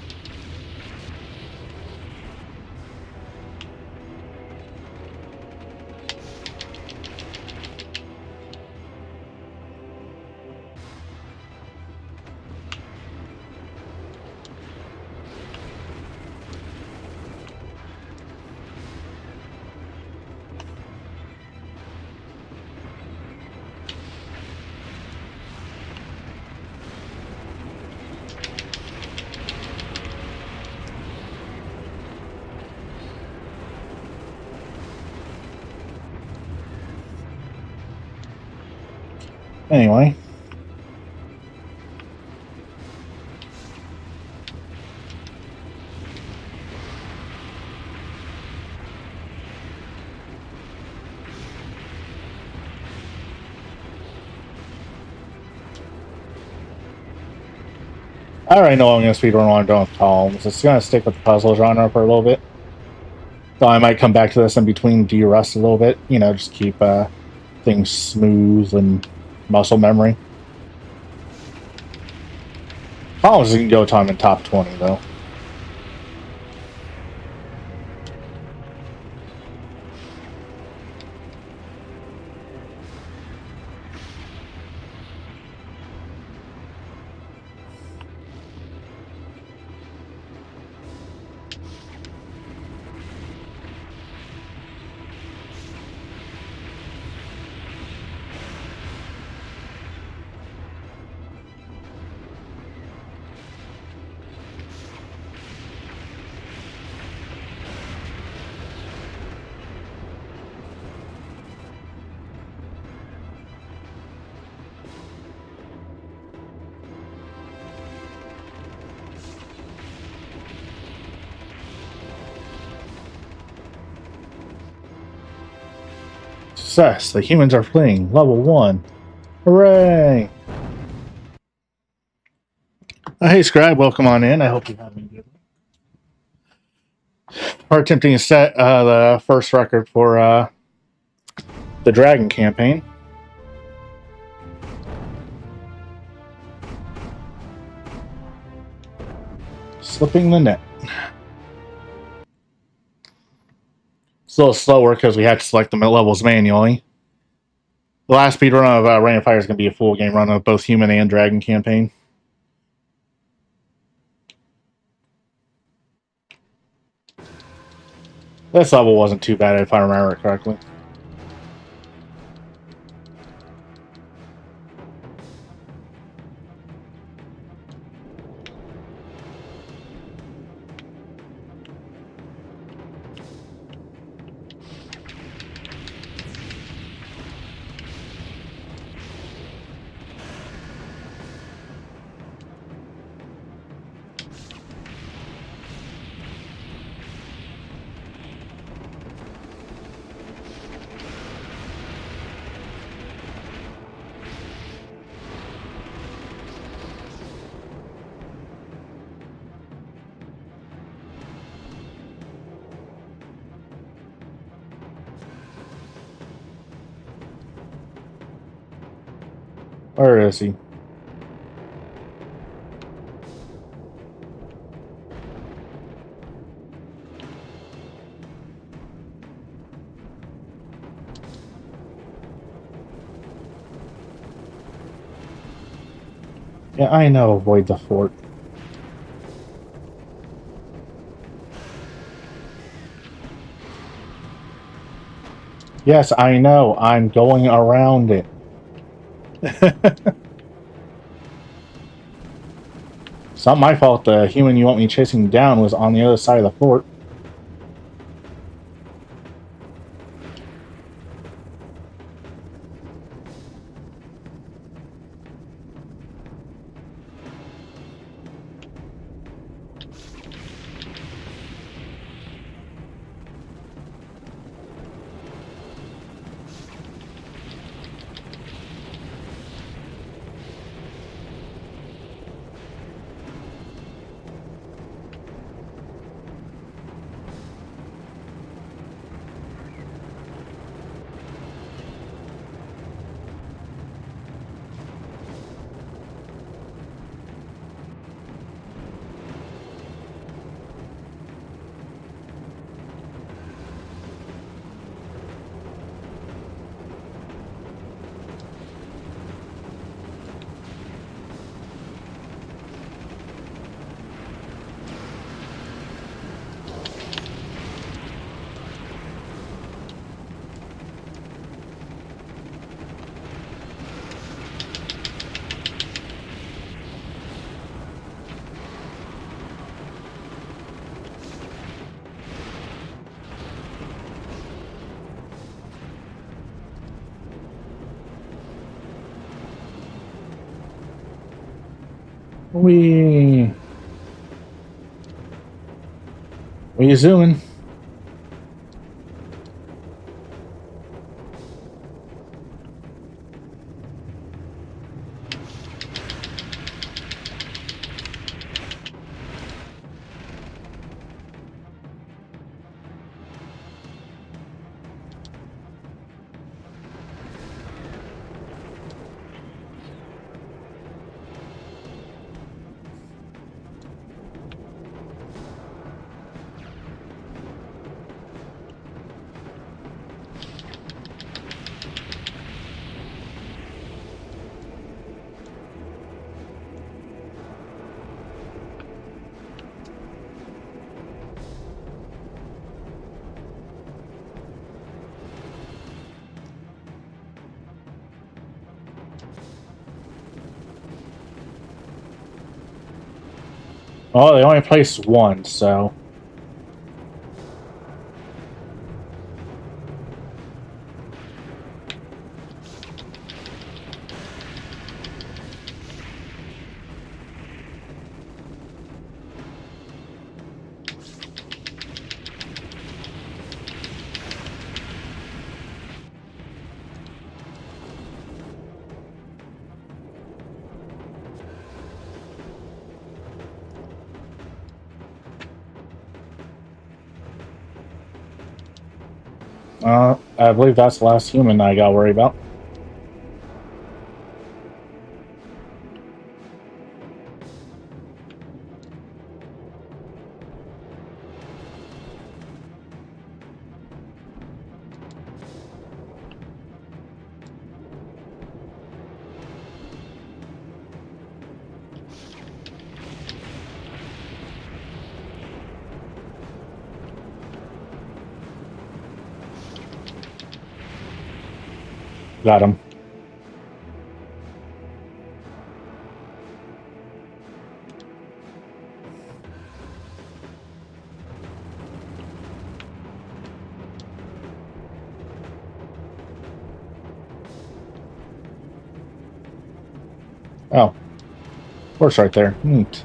Anyway. I already know I'm going to speedrun while I'm done with columns. It's going to stick with the puzzle genre for a little bit. So I might come back to this in between de-rust a little bit. You know, just keep things smooth and muscle memory. Columns can go time in top 20, though. Success! The humans are fleeing. Level 1. Hooray! Hey, Scribe, welcome on in. I hope you're having a good one. are attempting to set the first record for the Dragon campaign. Slipping the net. It's a little slower because we had to select the levels manually. The last speed run of Rain of Fire is going to be a full game run of both Human and Dragon campaign. This level wasn't too bad if I remember it correctly. Where is he? Yeah, I know. Avoid the fort. Yes, I know. I'm going around it. It's not my fault the human you want me chasing down was on the other side of the fort. We zooming. Oh, they only placed one, so. I believe that's the last human I got to worry about. Got him. Oh, horse right there. Neat.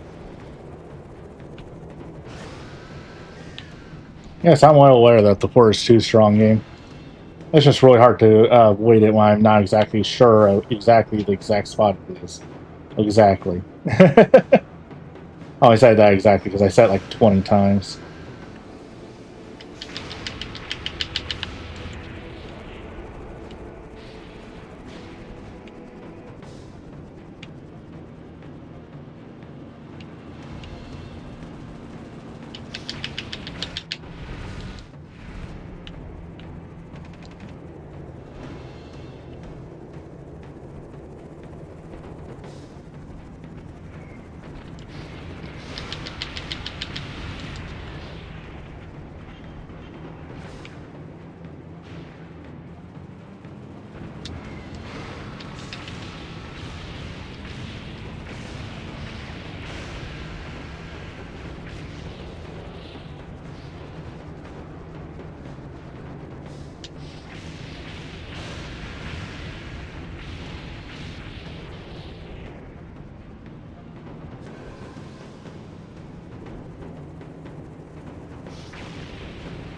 Yes, I'm well aware that the port is too strong game. It's just really hard to avoid it when I'm not exactly sure of exactly the exact spot it is. Exactly. Oh, I said that exactly because I said it like 20 times.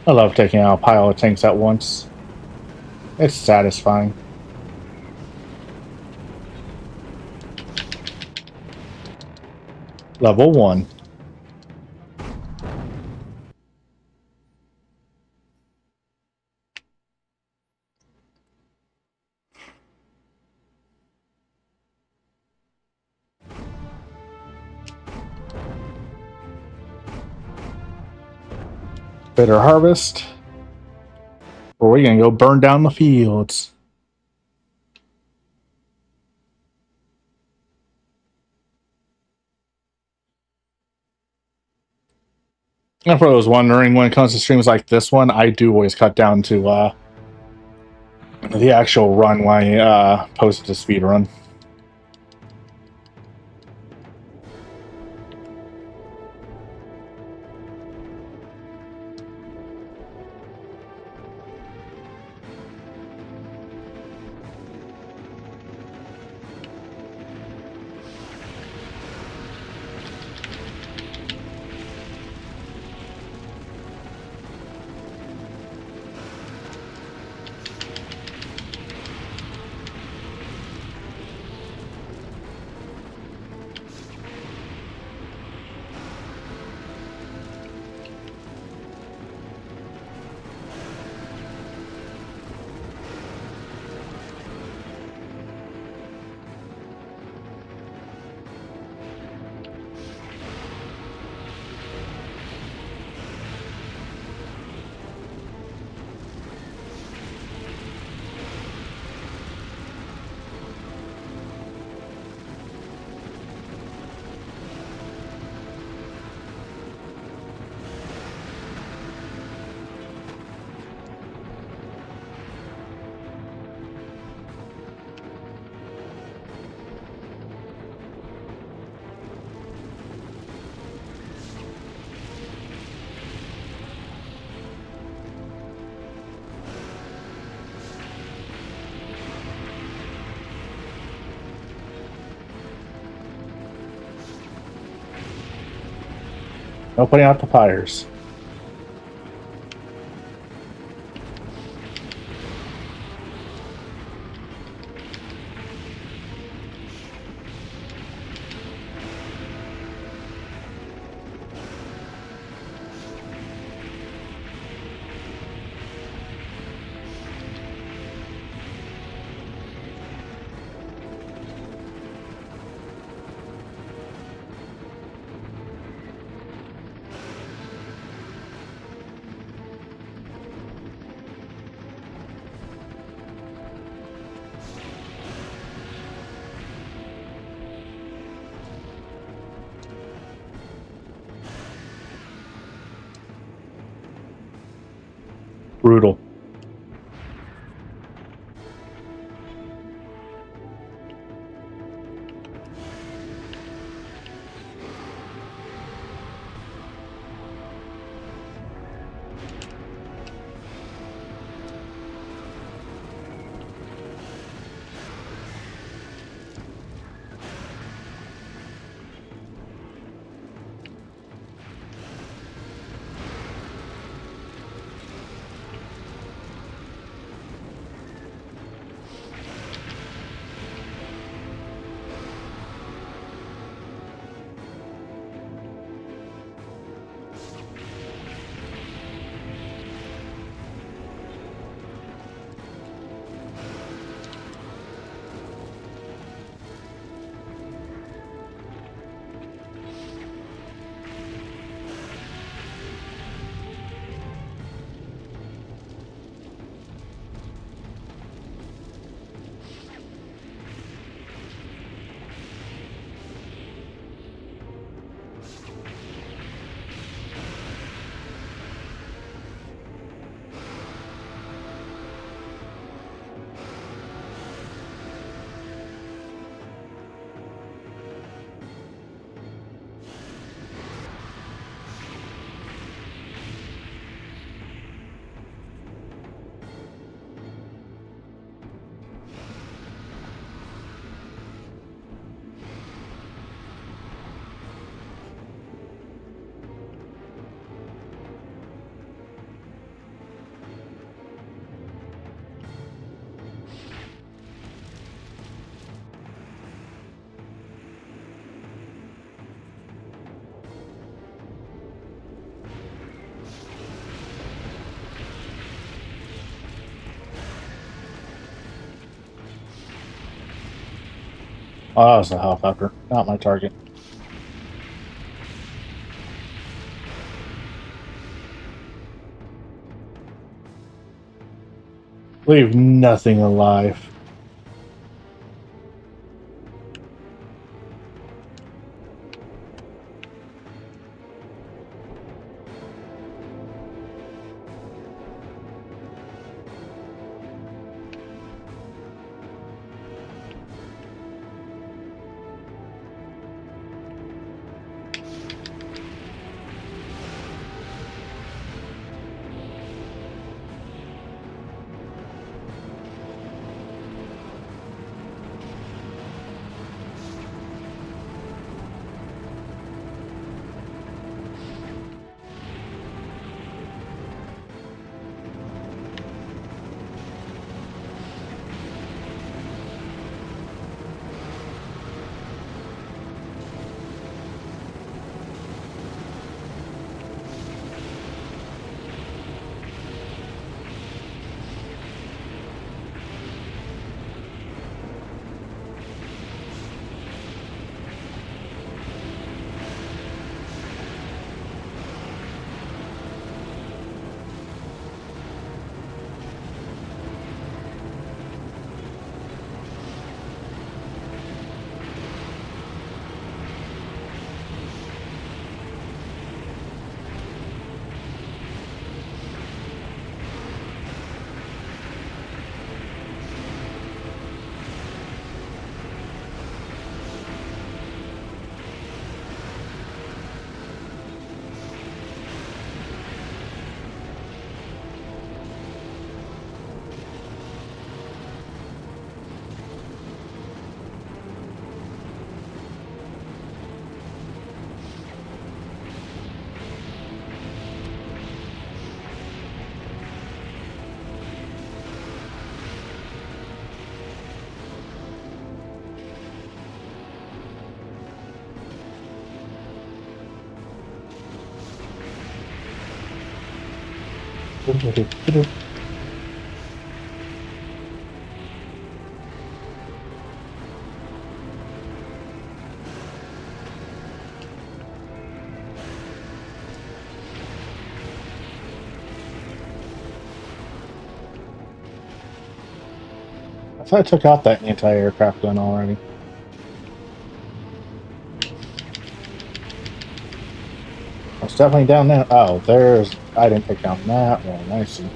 I love taking out a pile of tanks at once. It's satisfying. Level 1. Bitter harvest. Or we're gonna go burn down the fields. And for those wondering, when it comes to streams like this one, I do always cut down to the actual run when I post it to speedrun. No putting out the fires. brutal. Oh, that was a helicopter, not my target. Leave nothing alive. I thought I took out that anti-aircraft gun already. It's definitely down there. Oh, there's. I didn't take down that one. I see.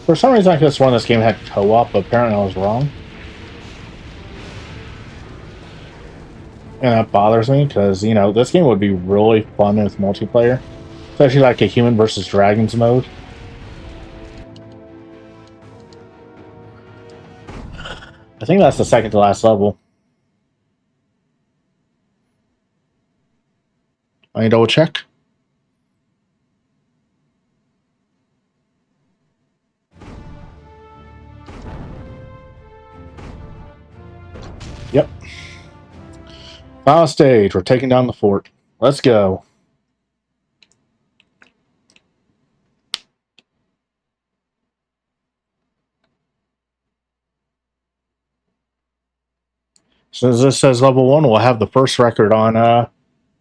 For some reason, I could have sworn this game had co-op, but apparently I was wrong. And that bothers me, because, you know, this game would be really fun with multiplayer. Especially like a human versus dragons mode. I think that's the second to last level. Let me double check. Yep. Final stage. We're taking down the fort. Let's go. Since this says level 1, we'll have the first record on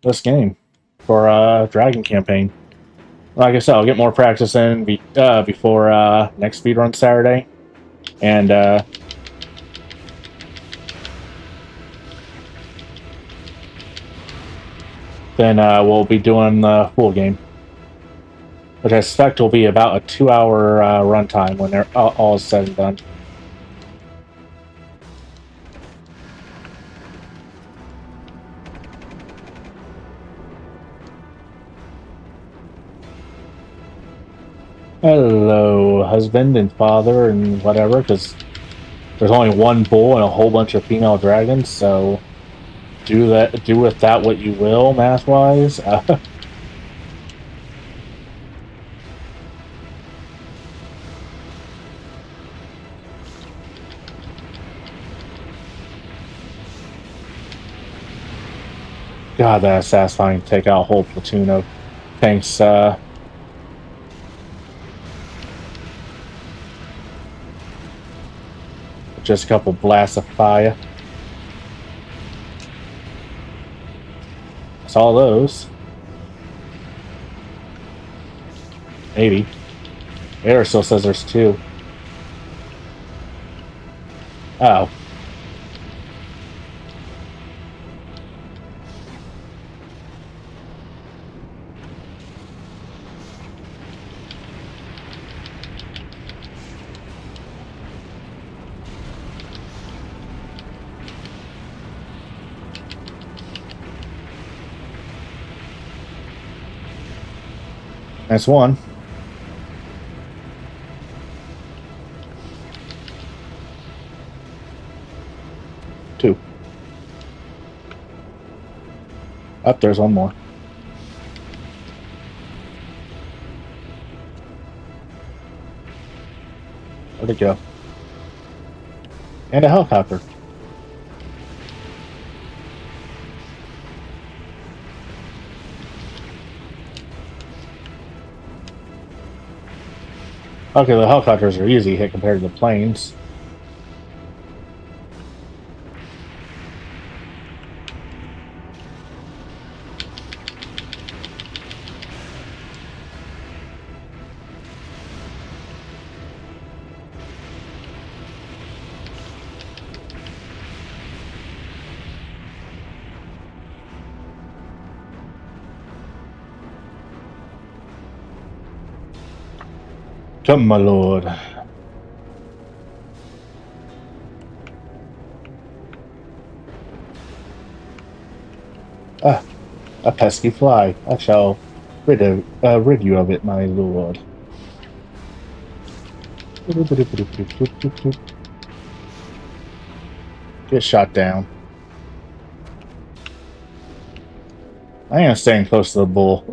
this game for Dragon Campaign. Like I said, I'll get more practice in before next speedrun Saturday. And then we'll be doing the full game, which I expect will be about a 2-hour runtime when they're all said and done. Hello, husband and father and whatever, because there's only one bull and a whole bunch of female dragons, so do with that what you will, math-wise. God, that's satisfying to take out a whole platoon of tanks. Just a couple blasts of fire. Saw those. Maybe. Air still says there's 2. Oh. That's 1. Two. Up there's 1 more. Where'd it go? And a helicopter. Okay, the helicopters are easy hit compared to the planes. Come, my lord. Ah, a pesky fly. I shall rid you of it, my lord. Get shot down. I am staying close to the bull.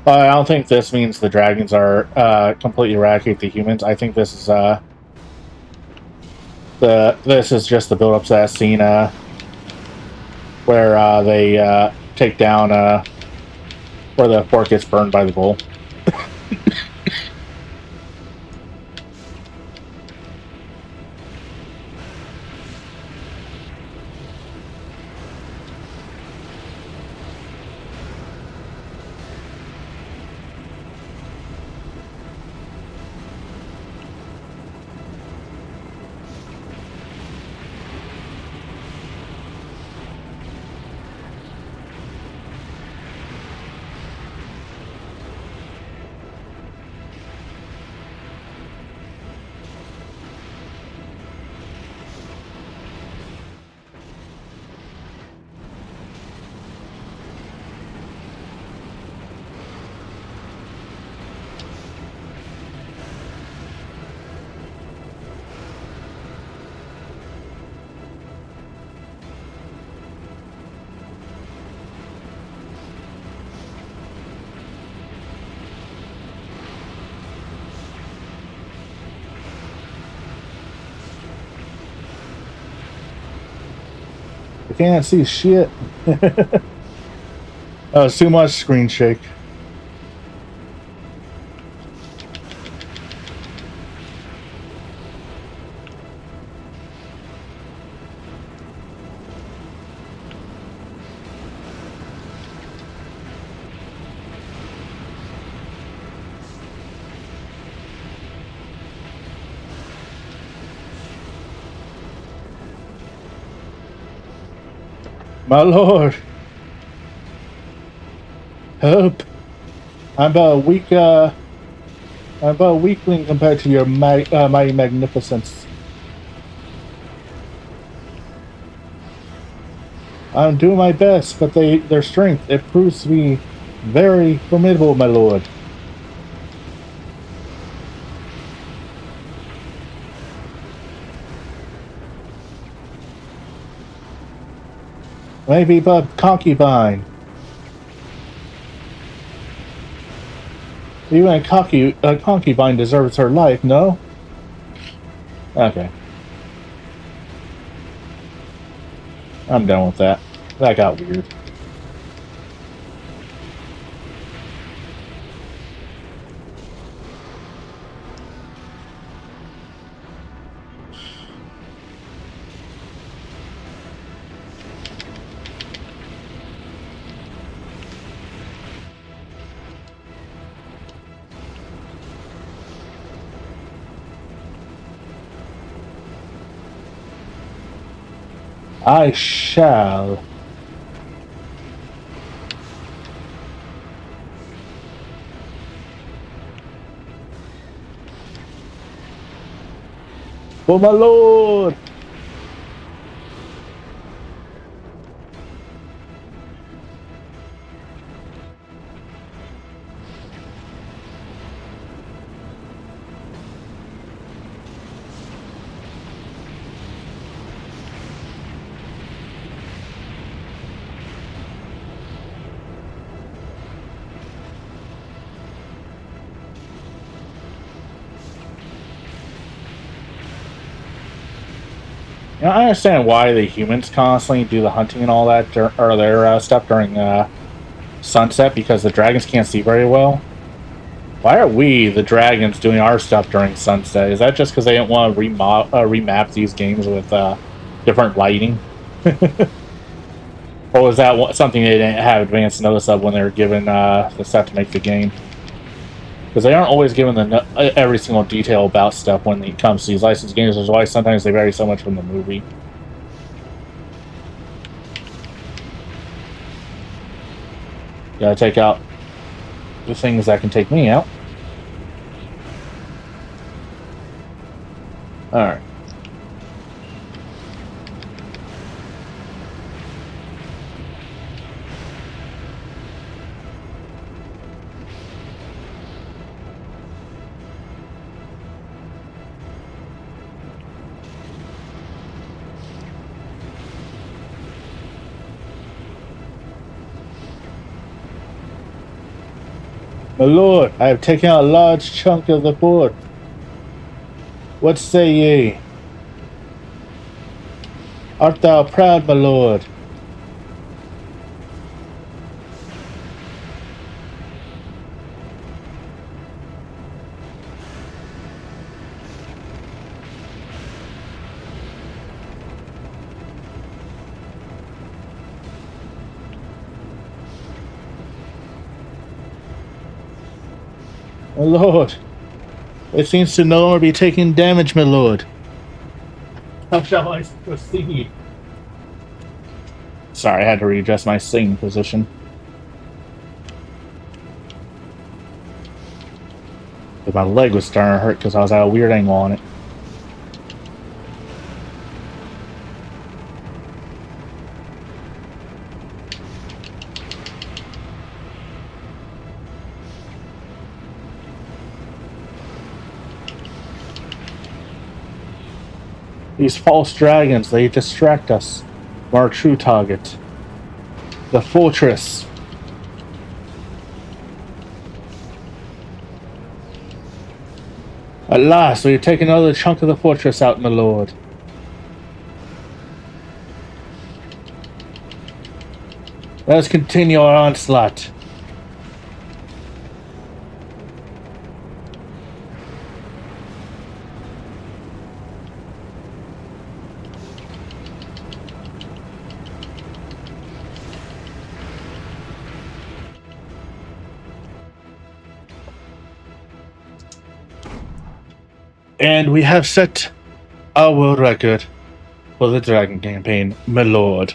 I don't think this means the dragons are completely eradicate the humans. I think this is this is just the build-up to that scene where they take down where the fort gets burned by the bull. I can't see shit. That was too much screen shake. My lord, help! I'm a weakling compared to your mighty magnificence. I'm doing my best, but their strength, it proves to be very formidable, my lord. Maybe but concubine. Even a concubine deserves her life, no? Okay. I'm done with that. That got weird. I shall. For my lord! You know, I understand why the humans constantly do the hunting and all that, or their stuff during sunset, because the dragons can't see very well. Why are we, the dragons, doing our stuff during sunset? Is that just because they didn't want to remap these games with different lighting? Or was that something they didn't have advanced notice of when they were given the stuff to make the game? Because they aren't always given every single detail about stuff when it comes to these licensed games, which is why sometimes they vary so much from the movie. Gotta take out the things that can take me out. Alright. My lord, I have taken out a large chunk of the board. What say ye? Art thou proud, my lord? My lord, it seems to no longer be taking damage, my lord. How shall I proceed? Sorry, I had to readjust my singing position. But my leg was starting to hurt because I was at a weird angle on it. These false dragons, they distract us from our true target. The fortress. At last, we have taken another chunk of the fortress out, my lord. Let's continue our onslaught. And we have set a world record for the Dragon campaign, my lord.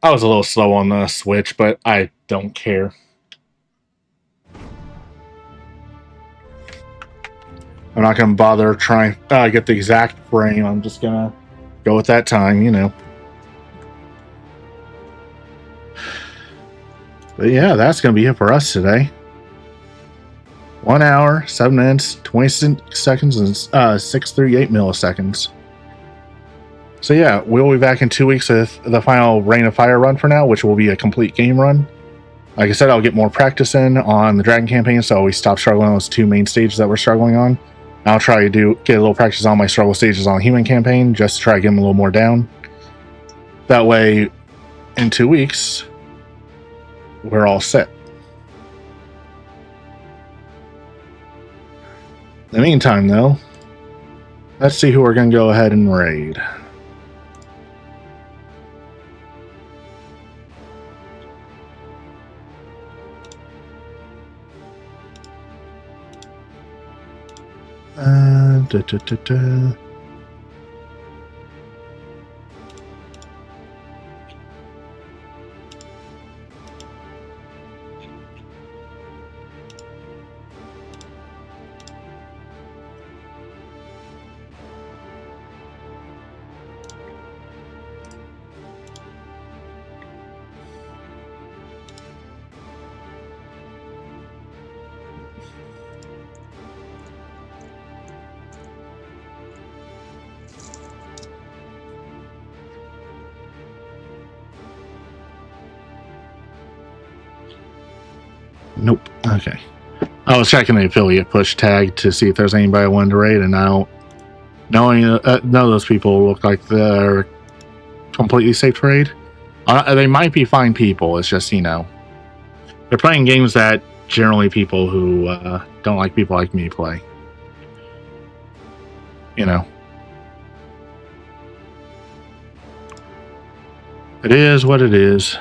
I was a little slow on the switch, but I don't care. I'm not going to bother trying to get the exact frame. I'm just going to go with that time, you know. But yeah, that's going to be it for us today. 1 hour, 7 minutes, 26 seconds, and 638 milliseconds. So yeah, we'll be back in 2 weeks with the final Reign of Fire run for now, which will be a complete game run. Like I said, I'll get more practice in on the Dragon campaign, so we stop struggling on those 2 main stages that we're struggling on. I'll try to get a little practice on my struggle stages on the Human campaign, just to try to get them a little more down. That way, in 2 weeks, we're all set. In the meantime, though, let's see who we're going to go ahead and raid. Nope. Okay. I was checking the affiliate push tag to see if there's anybody I wanted to raid, and I don't. None of those people look like they're completely safe to raid. They might be fine people. It's just, you know, they're playing games that generally people who don't like people like me play. You know. It is what it is.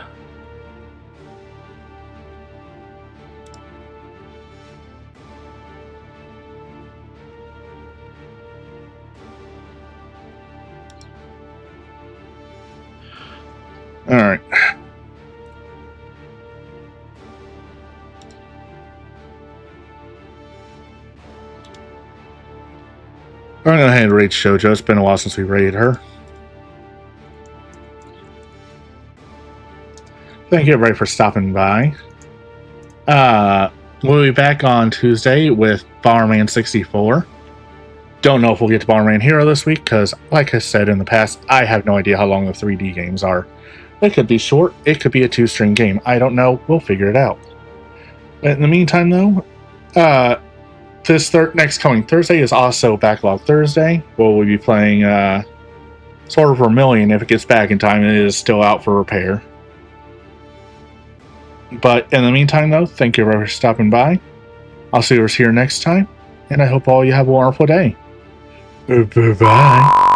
All right. I'm going to hand raid Shoujo. It's been a while since we raided her. Thank you everybody for stopping by. We'll be back on Tuesday with Bomberman 64. Don't know if we'll get to Bomberman Hero this week because, like I said in the past, I have no idea how long the 3D games are. It could be short. It could be a 2-string game. I don't know. We'll figure it out. But in the meantime, though, this next coming Thursday is also Backlog Thursday, where we'll be playing Sword of Vermilion if it gets back in time. It is still out for repair. But in the meantime, though, thank you for stopping by. I'll see you here next time, and I hope all you have a wonderful day. Bye-bye.